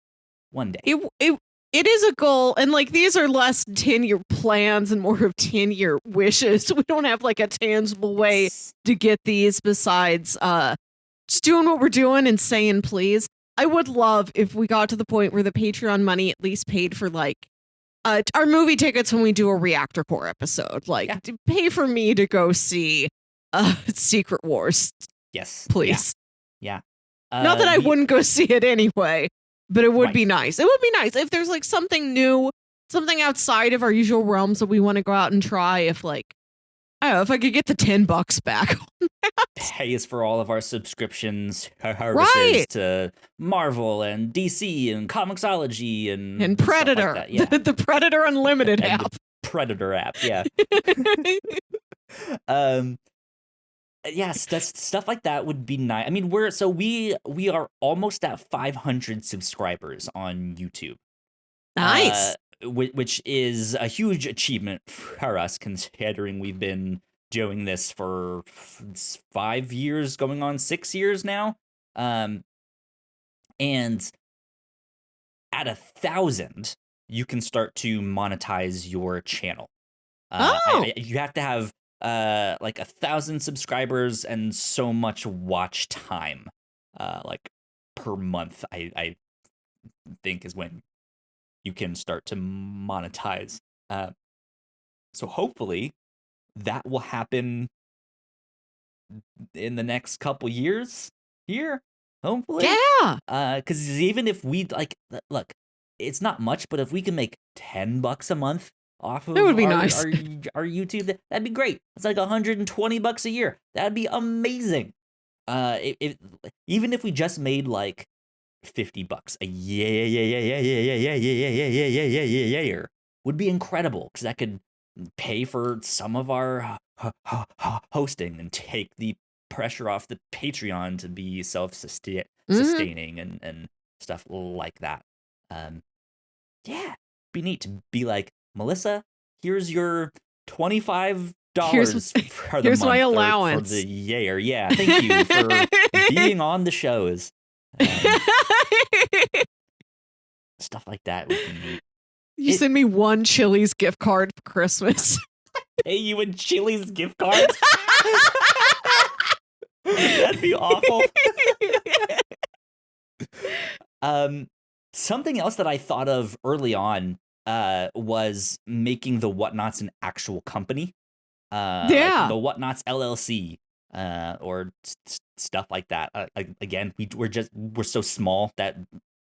one day it is a goal, and like these are less 10-year plans and more of 10-year wishes. We don't have like a tangible way to get these besides just doing what we're doing and saying please. I would love if we got to the point where the Patreon money at least paid for like our movie tickets when we do a Reactor Core episode. Like, Yeah. pay for me to go see Secret Wars, Yes. please. Yeah. Not that I wouldn't go see it anyway, but it would Right. be nice. It would be nice if there's like something new, something outside of our usual realms that we want to go out and try. If like, I don't know, if I could get the $10 back. Pay us for all of our subscriptions services Right. to Marvel and DC and Comixology and Predator. Stuff like that. Yeah. The Predator Unlimited And app. the Predator app, yeah. Yes, that's stuff like that would be nice. I mean, we are almost at 500 subscribers on YouTube. Nice. Which is a huge achievement for us, considering we've been doing this for 5 years, going on 6 years now. And at 1,000, you can start to monetize your channel. You have to have like 1,000 subscribers and so much watch time, like per month. I think is when you can start to monetize. So hopefully that will happen in the next couple years here. Hopefully. Yeah. Because even if we look, it's not much, but if we can make $10 a month off of That would be our nice. our YouTube, that'd be great. It's like $120 a year. That'd be amazing. Even if we just made like $50 a year would be incredible, because that could pay for some of our hosting and take the pressure off the Patreon to be self-sustaining and stuff like that. Yeah, be neat to be like, Melissa, here's your $25 for the here's month my for allowance. the year. Yeah, thank you for being on the shows. Stuff like that would be neat. You send me one Chili's gift card for Christmas. Pay you in Chili's gift cards? That'd be awful. Something else that I thought of early on was making the Whatnauts an actual company. Yeah. Like the Whatnauts LLC, or stuff like that. Again, we're so small that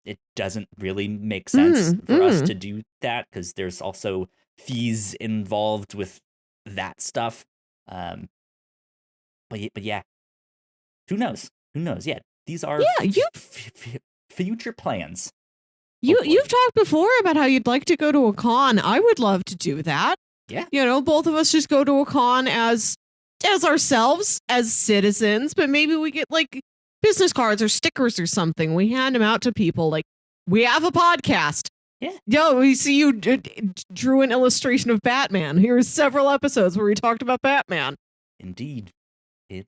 it doesn't really make sense for us to do that, because there's also fees involved with that stuff. But yeah, who knows? Yeah, these are future plans. You've talked before about how you'd like to go to a con. I would love to do that. Yeah. You know, both of us just go to a con as ourselves, as citizens, but maybe we get like business cards or stickers or something. We hand them out to people like, we have a podcast. Yeah. Yo, we see you drew an illustration of Batman. Here's several episodes where we talked about Batman. Indeed. Yeah,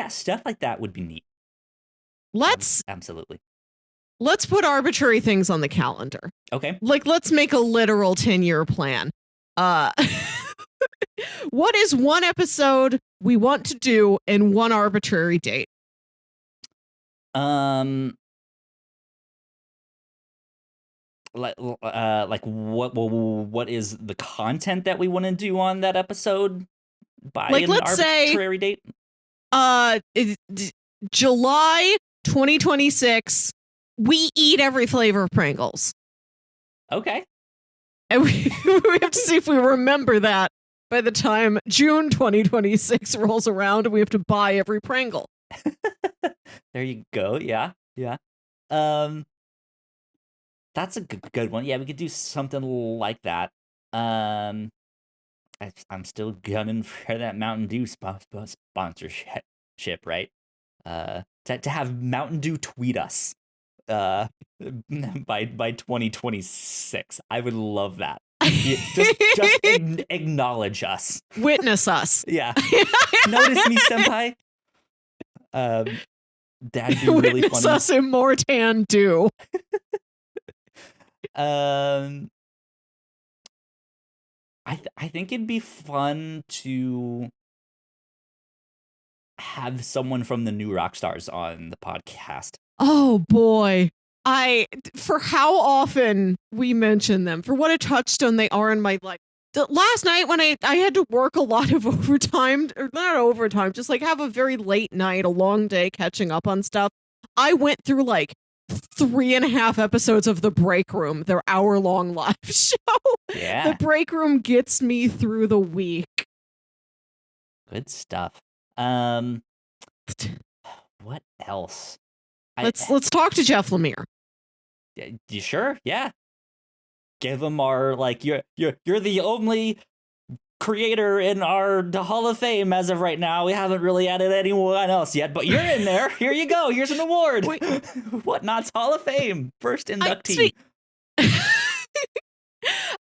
stuff like that would be neat. Absolutely. Let's put arbitrary things on the calendar. Okay. Like, let's make a literal 10-year plan. What is one episode we want to do in one arbitrary date? Like what is the content that we want to do on that episode by like, an let's arbitrary say, date? July 2026, we eat every flavor of Pringles. Okay. And we have to see if we remember that by the time June 2026 rolls around and we have to buy every Pringle. There you go. Yeah. That's a good one. Yeah, we could do something like that. I'm still gunning for that Mountain Dew sponsorship, right? To have Mountain Dew tweet us by 2026. I would love that. Just acknowledge us. Witness us. Yeah. Notice me, senpai. That'd be really Witness funny. us in Mortan Dew. I think it'd be fun to have someone from the New Rockstars on the podcast. Oh boy. For how often we mention them, for what a touchstone they are in my life. Last night when I had to work a lot of overtime, or not overtime, just like have a very late night, a long day catching up on stuff. I went through like 3.5 episodes of The Break Room, their hour-long live show. Yeah. The Break Room gets me through the week. Good stuff. What else? Let's talk to Jeff Lemire. You sure? Yeah. Give him our you're the only creator in our Hall of Fame as of right now. We haven't really added anyone else yet, but you're in there. Here you go. Here's an award. Whatnauts Hall of Fame. First inductee.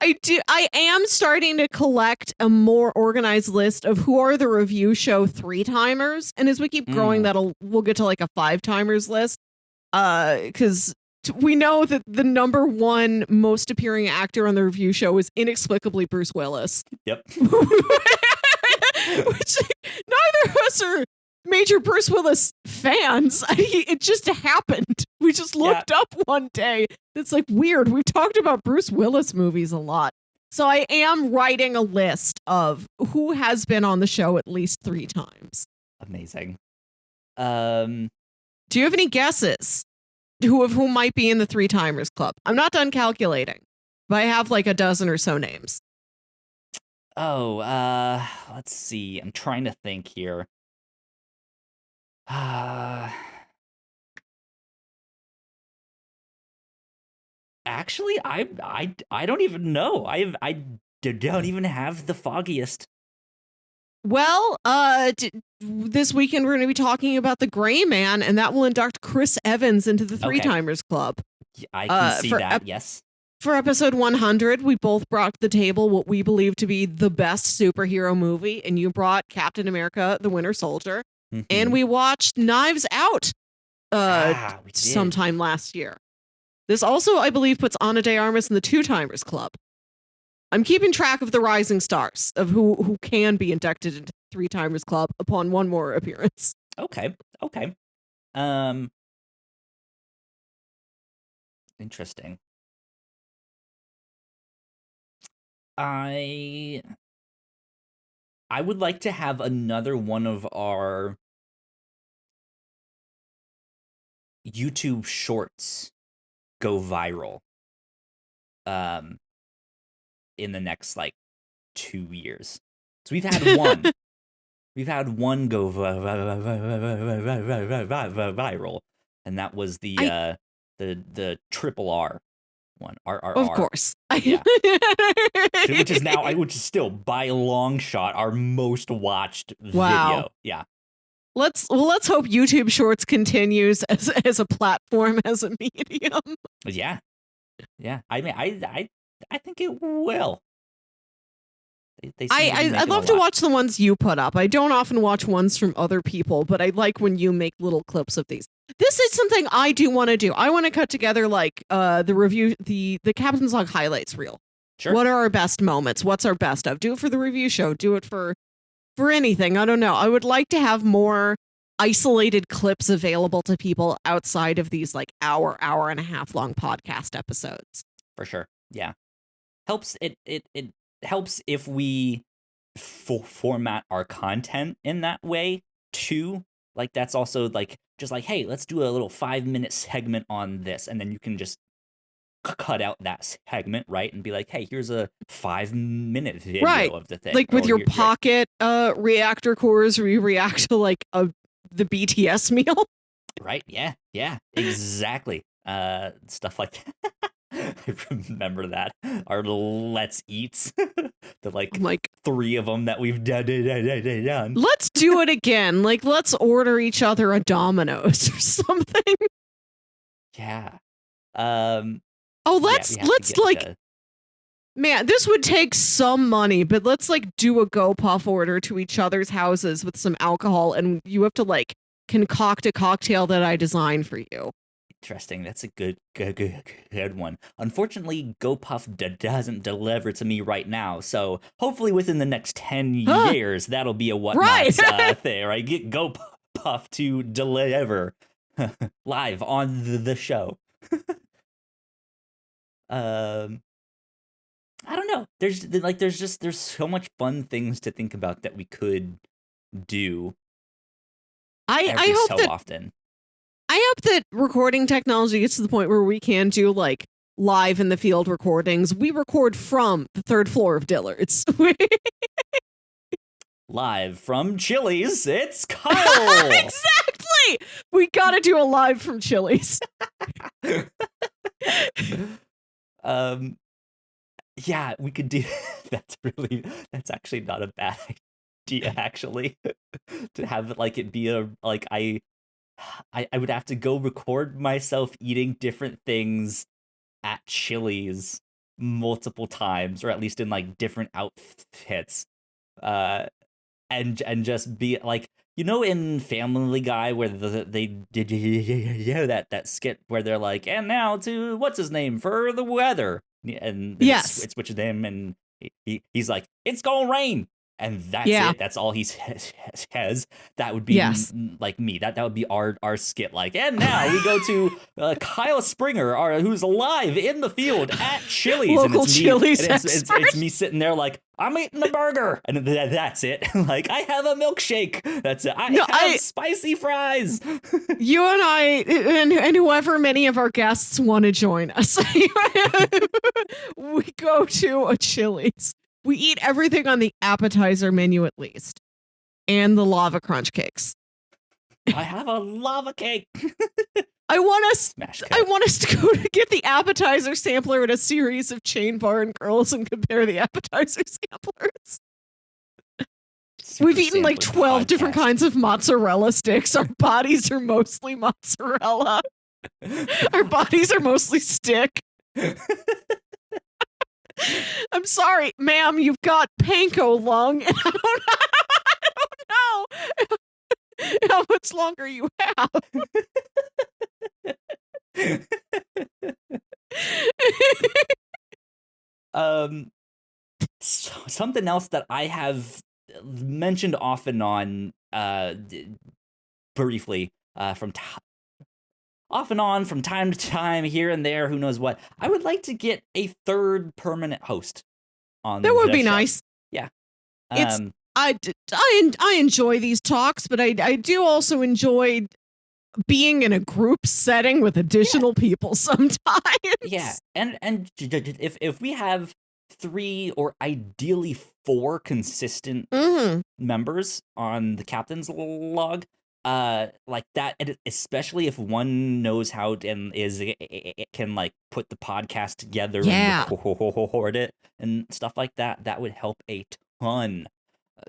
I am starting to collect a more organized list of who are the review show 3-timers. And as we keep growing, we'll get to like a 5-timers list. Because we know that the number one most appearing actor on the review show is inexplicably Bruce Willis. Yep. Which neither of us are major Bruce Willis fans. It just happened. We just looked up one day. It's like weird. We've talked about Bruce Willis movies a lot. So I am writing a list of who has been on the show at least 3 times. Amazing. Do you have any guesses who might be in the 3-timers club? I'm not done calculating, but I have like a dozen or so names. Oh, let's see. I'm trying to think here. Actually, I don't even know. I don't even have the foggiest. Well, this weekend we're going to be talking about The Gray Man, and that will induct Chris Evans into the 3-timers club. I can see that, yes. For episode 100, we both brought to the table what we believe to be the best superhero movie, and you brought Captain America, the Winter Soldier, and we watched Knives Out sometime last year. This also, I believe, puts Ana de Armas in the 2-timers club. I'm keeping track of the rising stars of who can be inducted into the 3-timers club upon one more appearance. Okay. Interesting. I would like to have another one of our YouTube shorts go viral in the next 2 years. So we've had one. We've had one go viral, and that was the triple R one. RRR. Of course. Yeah. which is still by a long shot our most watched video. Yeah. Let's hope YouTube Shorts continues as a platform, as a medium. Yeah. I mean, I think it will. I love to watch the ones you put up. I don't often watch ones from other people, but I like when you make little clips of these. This is something I do want to do. I want to cut together the review, the Captain's Log highlights reel. Sure. What are our best moments? What's our best of? Do it for the review show. Do it for anything. I don't know. I would like to have more isolated clips available to people outside of these hour and a half long podcast episodes. For sure. Yeah. Helps it helps if we format our content in that way too. That's also hey, let's do a little 5-minute segment on this, and then you can just cut out that segment, right, and be like, hey, here's a 5-minute video of the thing, with your pocket reactor cores where you react to the BTS meal, right? Yeah, exactly. Stuff like that. I remember that our Let's Eats, the 3 of them that we've done. Let's do it again. Let's order each other a Domino's or something. Yeah. Let's man, this would take some money, but let's do a GoPuff order to each other's houses with some alcohol, and you have to concoct a cocktail that I design for you. Interesting. That's a good one. Unfortunately, GoPuff doesn't deliver to me right now, so hopefully within the next 10 years, that'll be a Whatnauts thing, right? Get GoPuff to deliver. live on the show. um I don't know. There's so much fun things to think about that we could do I every hope so that often. I hope that recording technology gets to the point where we can do like live in the field recordings. We record from the third floor of Dillard's. Live from Chili's, it's Kyle. Exactly. We got to do a live from Chili's. Yeah, we could do that's actually not a bad idea actually. To have like it be a like I would have to go record myself eating different things at Chili's multiple times, or at least in like different outfits. Uh and just be like, in Family Guy where they did that skit where they're like, and now to what's his name for the weather, and then Yes. it switches him, and he's like, it's gonna rain, and that's Yeah. it. That's all he says. That would be Yes. like me. That would be our skit. Like, and now we go to Kyle Springer, who's alive in the field at Chili's, Local and it's me, Chili's and it's me sitting there like, I'm eating a burger, and that's it. Like, I have a milkshake. That's it. I have spicy fries. You and I, and whoever many of our guests want to join us, we go to a Chili's. We eat everything on the appetizer menu at least, and the lava crunch cakes. I have a lava cake. I want us to go to get the appetizer sampler at a series of Chain Bar and Girls and compare the appetizer samplers. We've eaten like 12 different kinds of mozzarella sticks. Our bodies are mostly mozzarella. Our bodies are mostly stick. I'm sorry, ma'am, you've got panko lung. And I don't know how much longer you have. Something else that I have mentioned off and on, briefly, off and on from time to time, here and there, who knows what. I would like to get a third permanent host on. That would be show. nice. Yeah. I enjoy these talks, but I do also enjoy being in a group setting with additional people sometimes. Yeah, and if we have 3 or ideally 4 consistent members on the captain's log, like that, especially if one knows how and it can like put the podcast together and record it and stuff like that, that would help a ton.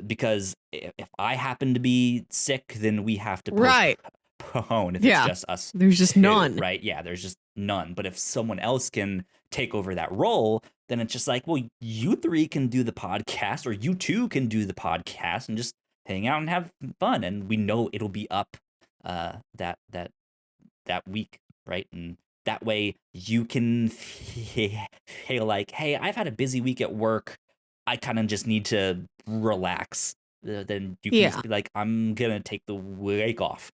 Because if I happen to be sick, then we have to postpone. If it's just us, there's just none. Right? Yeah, there's just none. But if someone else can take over that role, then it's just like, well, you 3 can do the podcast, or you 2 can do the podcast, and just hang out and have fun. And we know it'll be up that week, right? And that way you can feel like, hey, I've had a busy week at work. I kind of just need to relax. Then you can just be like, I'm gonna take the week off.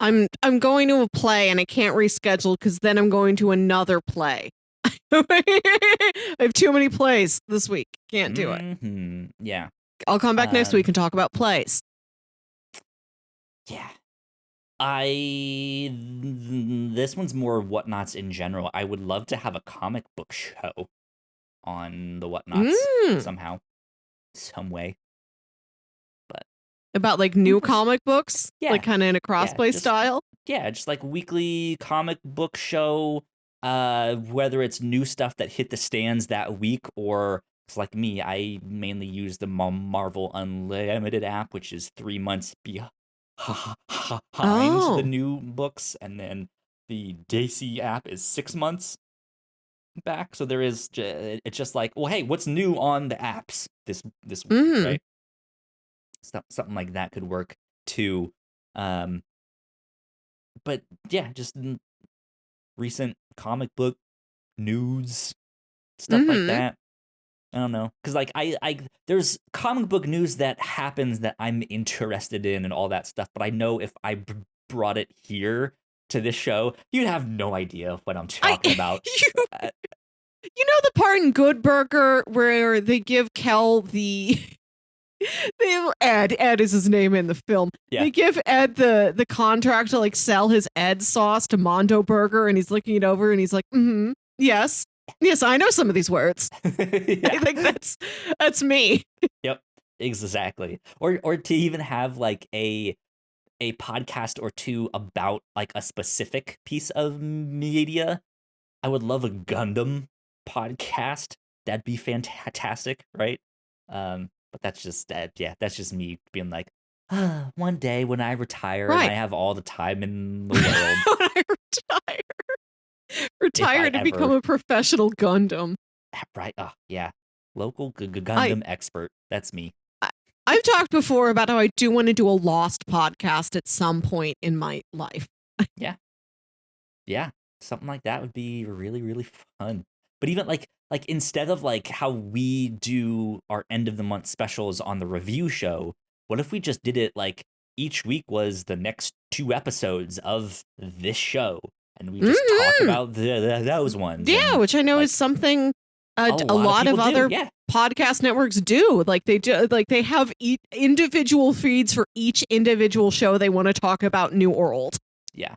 I'm going to a play and I can't reschedule because then I'm going to another play. I have too many plays this week. Can't do it. Yeah. I'll come back next week and talk about plays. Yeah. This one's more Whatnauts in general. I would love to have a comic book show on the Whatnauts somehow, some way. But about like new comic books, like kind of in a crossplay style. Yeah, just like weekly comic book show. Whether it's new stuff that hit the stands that week, or it's like me, I mainly use the Marvel Unlimited app, which is 3 months behind the new books, and then the DC app is 6 months back. So there is, it's just like, well, hey, what's new on the apps this week, right? Something like that could work too. But yeah, just recent comic book news, stuff like that. I don't know, because like I there's comic book news that happens that I'm interested in and all that stuff, but I know if I brought it here, to this show, you'd have no idea what I'm talking about. You know the part in Good Burger where they give Kel the Ed is his name in the film. Yeah. They give Ed the contract to like sell his Ed sauce to Mondo Burger, and he's looking it over and he's like, yes, I know some of these words. Yeah. I think that's me. Yep, exactly. Or to even have like a podcast or two about like a specific piece of media. I would love a Gundam podcast. That'd be fantastic, right? But that's just that. Yeah, that's just me being like, one day when I retire and I have all the time in the world. When I retire to become a professional Gundam. Right? Oh yeah, local Gundam expert. That's me. I've talked before about how I do want to do a Lost podcast at some point in my life. Yeah, something like that would be really, really fun. But even like instead of like how we do our end of the month specials on the review show, what if we just did it like each week was the next 2 episodes of this show, and we just talk about those ones? Yeah, and, which I know like, is something a lot of people other do, podcast networks do. Like they have individual feeds for each individual show they want to talk about, new or old. Yeah.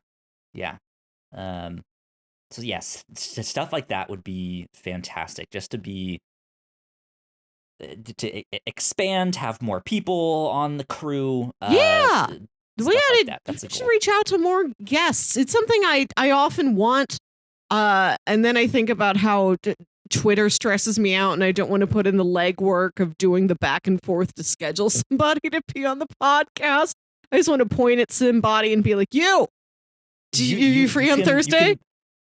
So yes, stuff like that would be fantastic. Just to expand, have more people on the crew. We That's should reach out to more guests. It's something I often want. And then I think about how Twitter stresses me out, and I don't want to put in the legwork of doing the back and forth to schedule somebody to be on the podcast. I just want to point at somebody and be like, you free on Thursday? You can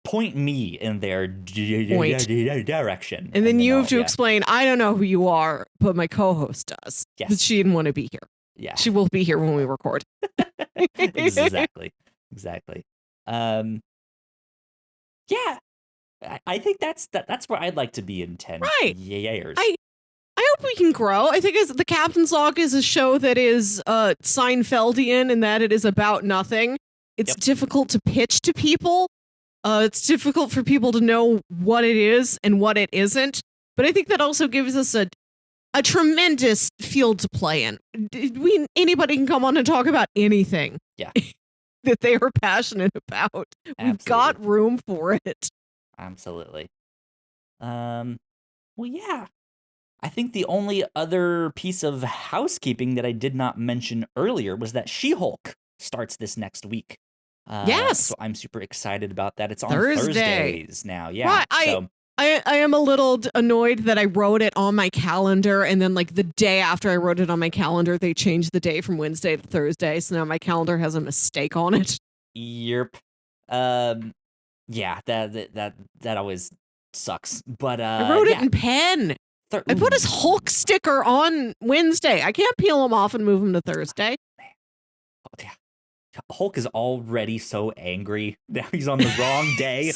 point me in their direction. And then you have to explain, I don't know who you are, but my co-host does. Yes. But she didn't want to be here. Yeah. She will be here when we record. Exactly. Yeah. I think that's where I'd like to be in 10 years. I hope we can grow. I think the Captain's Log is a show that is Seinfeldian in that it is about nothing. It's difficult to pitch to people. It's difficult for people to know what it is and what it isn't. But I think that also gives us a tremendous field to play in. Anybody can come on and talk about anything that they are passionate about. Absolutely. We've got room for it. Absolutely. Well, yeah. I think the only other piece of housekeeping that I did not mention earlier was that She-Hulk starts this next week. Yes. So I'm super excited about that. It's on Thursday. Thursdays now. Yeah. Well, I am a little annoyed that I wrote it on my calendar, and then like the day after I wrote it on my calendar, they changed the day from Wednesday to Thursday. So now my calendar has a mistake on it. Yep. Yeah, that always sucks. But I wrote it in pen. I put his Hulk sticker on Wednesday. I can't peel him off and move him to Thursday. Oh, yeah. Hulk is already so angry. Now he's on the wrong day.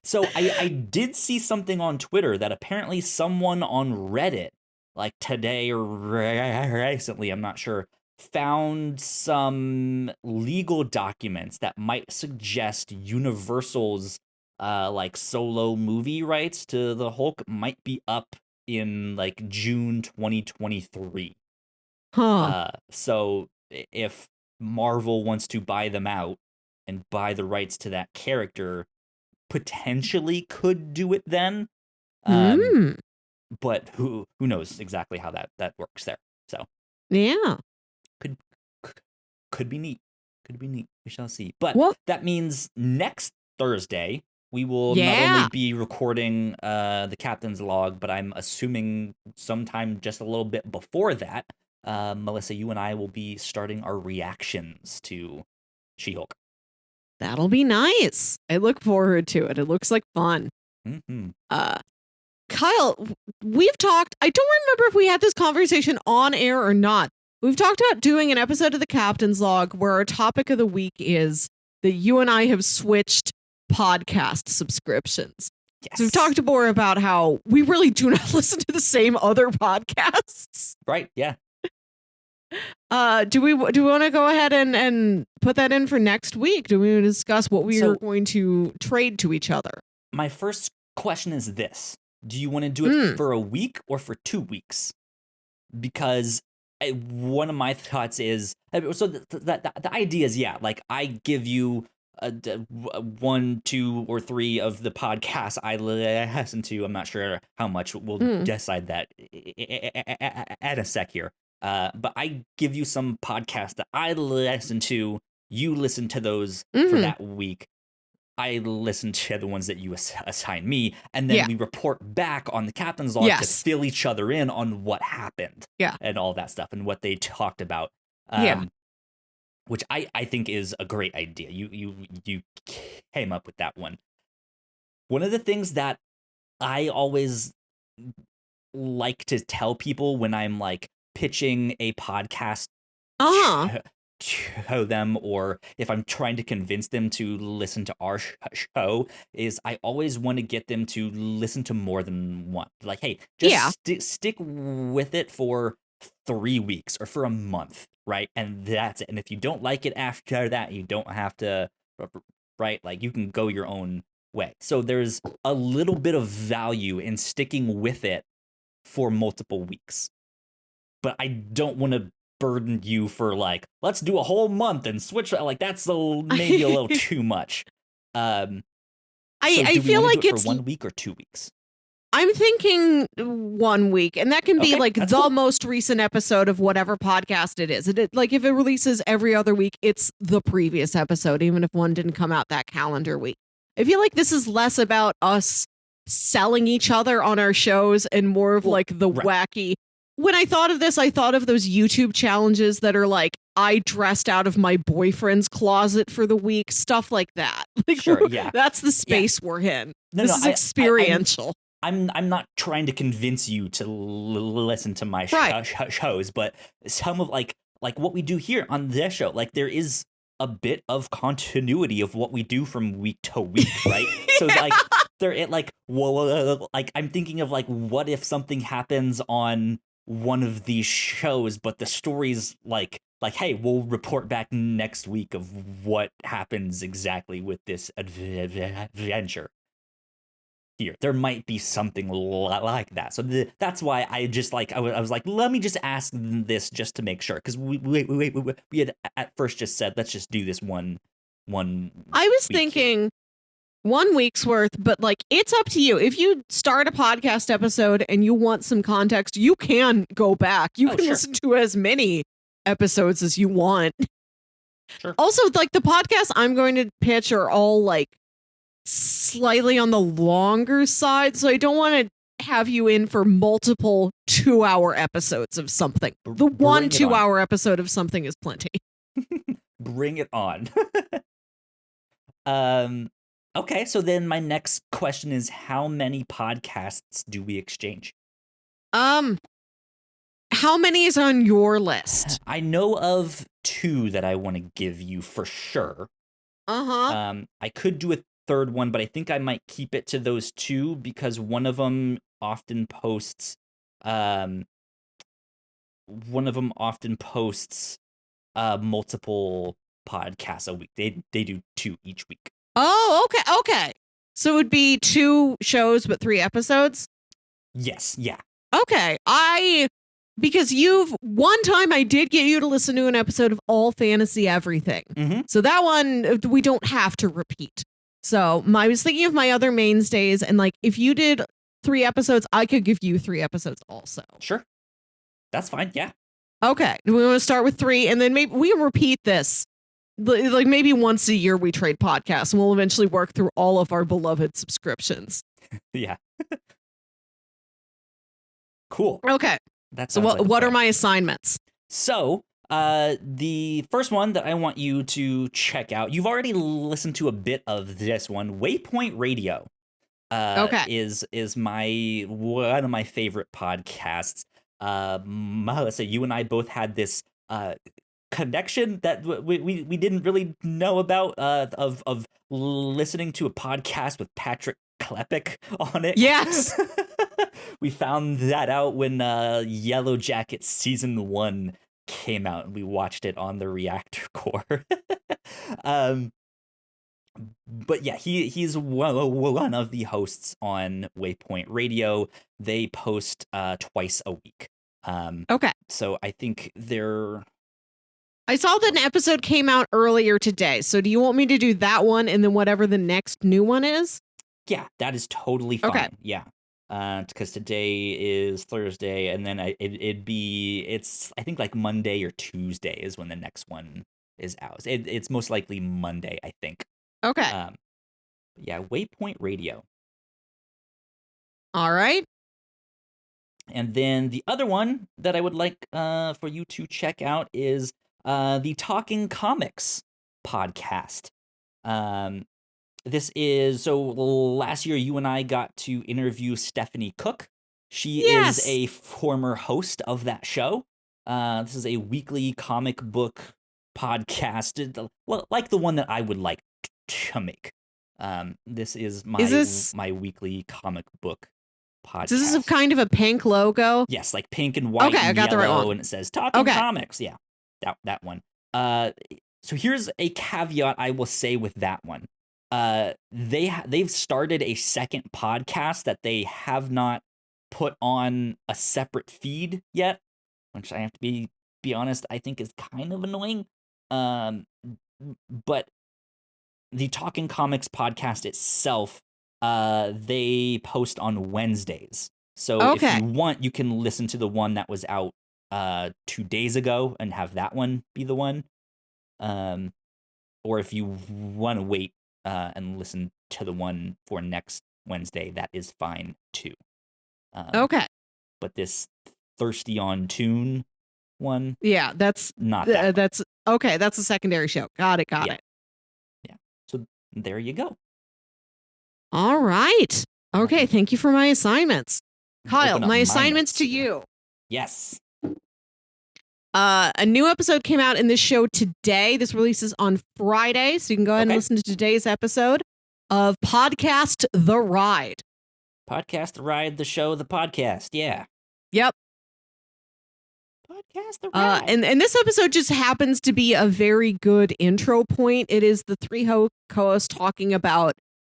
So I did see something on Twitter that apparently someone on Reddit, like today or recently, I'm not sure, found some legal documents that might suggest Universal's like solo movie rights to the Hulk might be up in like June 2023. So if Marvel wants to buy them out and buy the rights to that character, potentially could do it then. But who knows exactly how that works there. So yeah, could be neat. We shall see. But that means next Thursday we will not only be recording the Captain's Log, but I'm assuming sometime just a little bit before that, Melissa, you and I will be starting our reactions to She-Hulk. That'll be nice. I look forward to it. It looks like fun. Mm-hmm. Kyle, we've talked, I don't remember if we had this conversation on air or not. We've talked about doing an episode of the Captain's Log where our topic of the week is that you and I have switched podcast subscriptions. Yes. So we've talked more about how we really do not listen to the same other podcasts. Right, yeah. Do we want to go ahead and put that in for next week? Do we discuss what we are going to trade to each other? My first question is this. Do you want to do it for a week or for 2 weeks? Because one of my thoughts is, so the idea is, like I give you 1, 2, or 3 of the podcasts I listen to. I'm not sure how much. We'll decide that at a sec here. But I give you some podcasts that I listen to. You listen to those for that week. I listen to the ones that you assign me, and then we report back on the captain's log to fill each other in on what happened, and all that stuff, and what they talked about. Which I think is a great idea. You came up with that one. One of the things that I always like to tell people when I'm like pitching a podcast to them, or if I'm trying to convince them to listen to our show, is I always want to get them to listen to more than one. Like, hey, just stick with it for 3 weeks or for a month, right? And that's it. And if you don't like it after that, you don't have to, right? Like, you can go your own way. So there's a little bit of value in sticking with it for multiple weeks. But I don't want to burden you for like, let's do a whole month and switch. Like, that's maybe a little too much. I feel like it's for 1 week or 2 weeks. I'm thinking 1 week, and that can be like the cool. Most recent episode of whatever podcast it is. Like if it releases every other week, it's the previous episode, even if one didn't come out that calendar week. I feel like this is less about us selling each other on our shows and more of like the wacky. When I thought of this, I thought of those YouTube challenges that are like, I dressed out of my boyfriend's closet for the week, stuff like that. Like, that's the space we're in. This is experiential. I'm not trying to convince you to listen to my shows, but some of like what we do here on this show, like there is a bit of continuity of what we do from week to week, right? So like like I'm thinking of like, what if something happens on one of these shows, but the story's like, hey, we'll report back next week of what happens exactly with this adventure. Here, there might be something like that. So that's why I just like, I was like, let me just ask this just to make sure, because we had at first just said, let's just do this one. I was thinking 1 week's worth, but like, it's up to you. If you start a podcast episode and you want some context, you can go back. You can listen to as many episodes as you want. Sure. Also, like the podcasts I'm going to pitch are all like slightly on the longer side, so I don't want to have you in for multiple 2-hour episodes of something. The 1 2-hour episode of something is plenty. Bring it on. Okay, so then my next question is, how many podcasts do we exchange? How many is on your list? I know of 2 that I want to give you for sure. I could do a third one, but I think I might keep it to those 2 because one of them often posts multiple podcasts a week. They do 2 each week. Oh, okay. So it would be 2 shows but 3 episodes? Yes, yeah. Okay. Because one time I did get you to listen to an episode of All Fantasy Everything. So that one we don't have to repeat. So I was thinking of my other mainstays, and like, if you did 3 episodes, I could give you 3 episodes also. Sure. That's fine, yeah. Okay. We want to start with 3, and then maybe we repeat this. Like maybe once a year we trade podcasts, and we'll eventually work through all of our beloved subscriptions. Yeah. Cool. Okay. So what are my assignments? So the first one that I want you to check out, you've already listened to a bit of this one. Waypoint Radio is one of my favorite podcasts. Melissa, you and I both had this connection that we didn't really know about of listening to a podcast with Patrick Klepek on it. Yes. We found that out when Yellow Jackets season 1 came out, and we watched it on the reactor core. um, but yeah, he's one of the hosts on Waypoint Radio. They post twice a week. Okay. So I think they're. I saw that an episode came out earlier today. So do you want me to do that one and then whatever the next new one is? Yeah, that is totally fine. Okay. Yeah. Because today is Thursday, and then it's I think like Monday or Tuesday is when the next one is out. It's most likely Monday, I think. Okay. Yeah, Waypoint Radio. All right. And then the other one that I would like for you to check out is the Talking Comics podcast. This is, so last year you and I got to interview Stephanie Cook. She is a former host of that show. This is a weekly comic book podcast, like the one that I would like to make. This is my weekly comic book podcast. This is kind of a pink logo. Yes, like pink and white and yellow, the right one. And it says Talking Comics. Yeah, that one. So here's a caveat I will say with that one. They've started a second podcast that they have not put on a separate feed yet, which I have to be honest, I think is kind of annoying. But the Talking Comics podcast itself, they post on Wednesdays. So if you want, you can listen to the one that was out 2 days ago and have that one be the one. Or if you want to wait and listen to the one for next Wednesday, that is fine too. But this Thirsty on Tune one, that's not that. That's okay. That's a secondary show. Got it. Yeah. So there you go. All right. Okay. Thank you for my assignments, Kyle. My assignments to you. Yes. A new episode came out in this show today. This releases on Friday, so you can go ahead and listen to today's episode of Podcast The Ride. Podcast The Ride, the show, the podcast. Yeah. Yep. Podcast The Ride. And this episode just happens to be a very good intro point. It is the three co-hosts talking about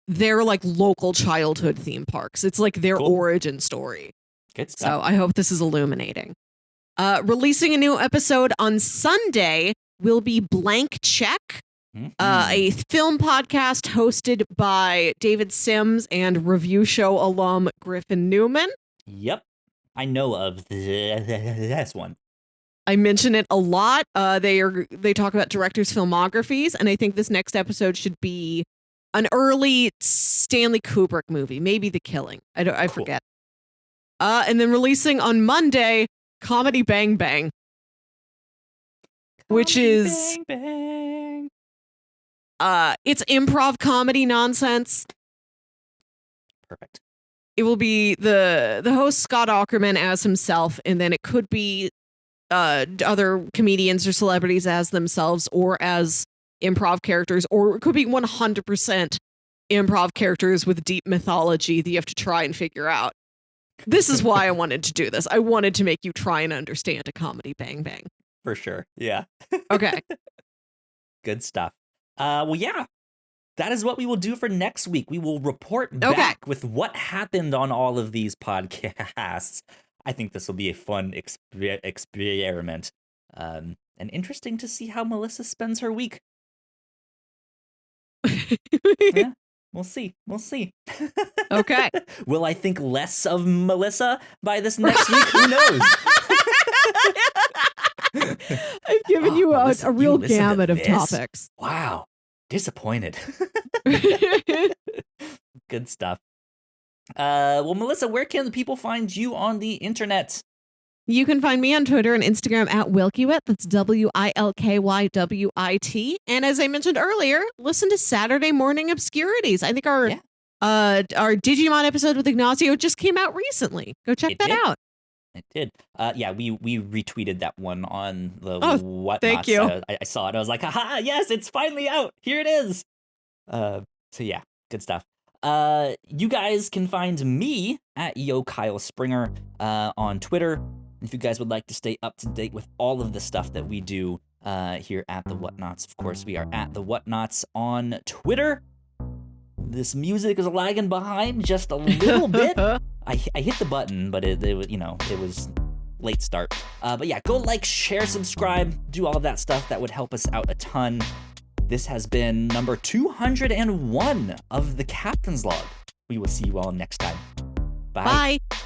their like local childhood theme parks. It's like their origin story. Good stuff. So I hope this is illuminating. Releasing a new episode on Sunday will be Blank Check, a film podcast hosted by David Sims and review show alum Griffin Newman. Yep. I know of this one. I mention it a lot. They talk about directors' filmographies, and I think this next episode should be an early Stanley Kubrick movie, maybe The Killing. I forget. And then releasing on Monday, Comedy Bang Bang, which is Bang. it's improv comedy nonsense. Perfect. It will be the host Scott Aukerman as himself, and then it could be other comedians or celebrities as themselves, or as improv characters, or it could be 100% improv characters with deep mythology that you have to try and figure out. This is why I wanted to do this. I wanted to make you try and understand a Comedy Bang Bang. For sure. Yeah. Okay. Good stuff. Well, yeah. That is what we will do for next week. We will report back with what happened on all of these podcasts. I think this will be a fun experiment. And interesting to see how Melissa spends her week. Yeah. We'll see. Okay. Will I think less of Melissa by this next week? Who knows? I've given you Melissa, a real gamut of topics. Wow. Disappointed. Good stuff. Well, Melissa, where can people find you on the internet? You can find me on Twitter and Instagram at Wilkywit. That's WILKYWIT. And as I mentioned earlier, listen to Saturday Morning Obscurities. I think our Digimon episode with Ignacio just came out recently. Go check that out. It did. Yeah, we retweeted that one on the Whatnauts. Thank you. I saw it. I was like, haha, yes, it's finally out. Here it is. So yeah, good stuff. You guys can find me at Yo Kyle Springer on Twitter. If you guys would like to stay up to date with all of the stuff that we do here at the Whatnauts, of course, we are at the Whatnauts on Twitter. This music is lagging behind just a little bit. I hit the button, but it was late start. But yeah, go like, share, subscribe, do all of that stuff. That would help us out a ton. This has been number 201 of the Captain's Log. We will see you all next time. Bye. Bye.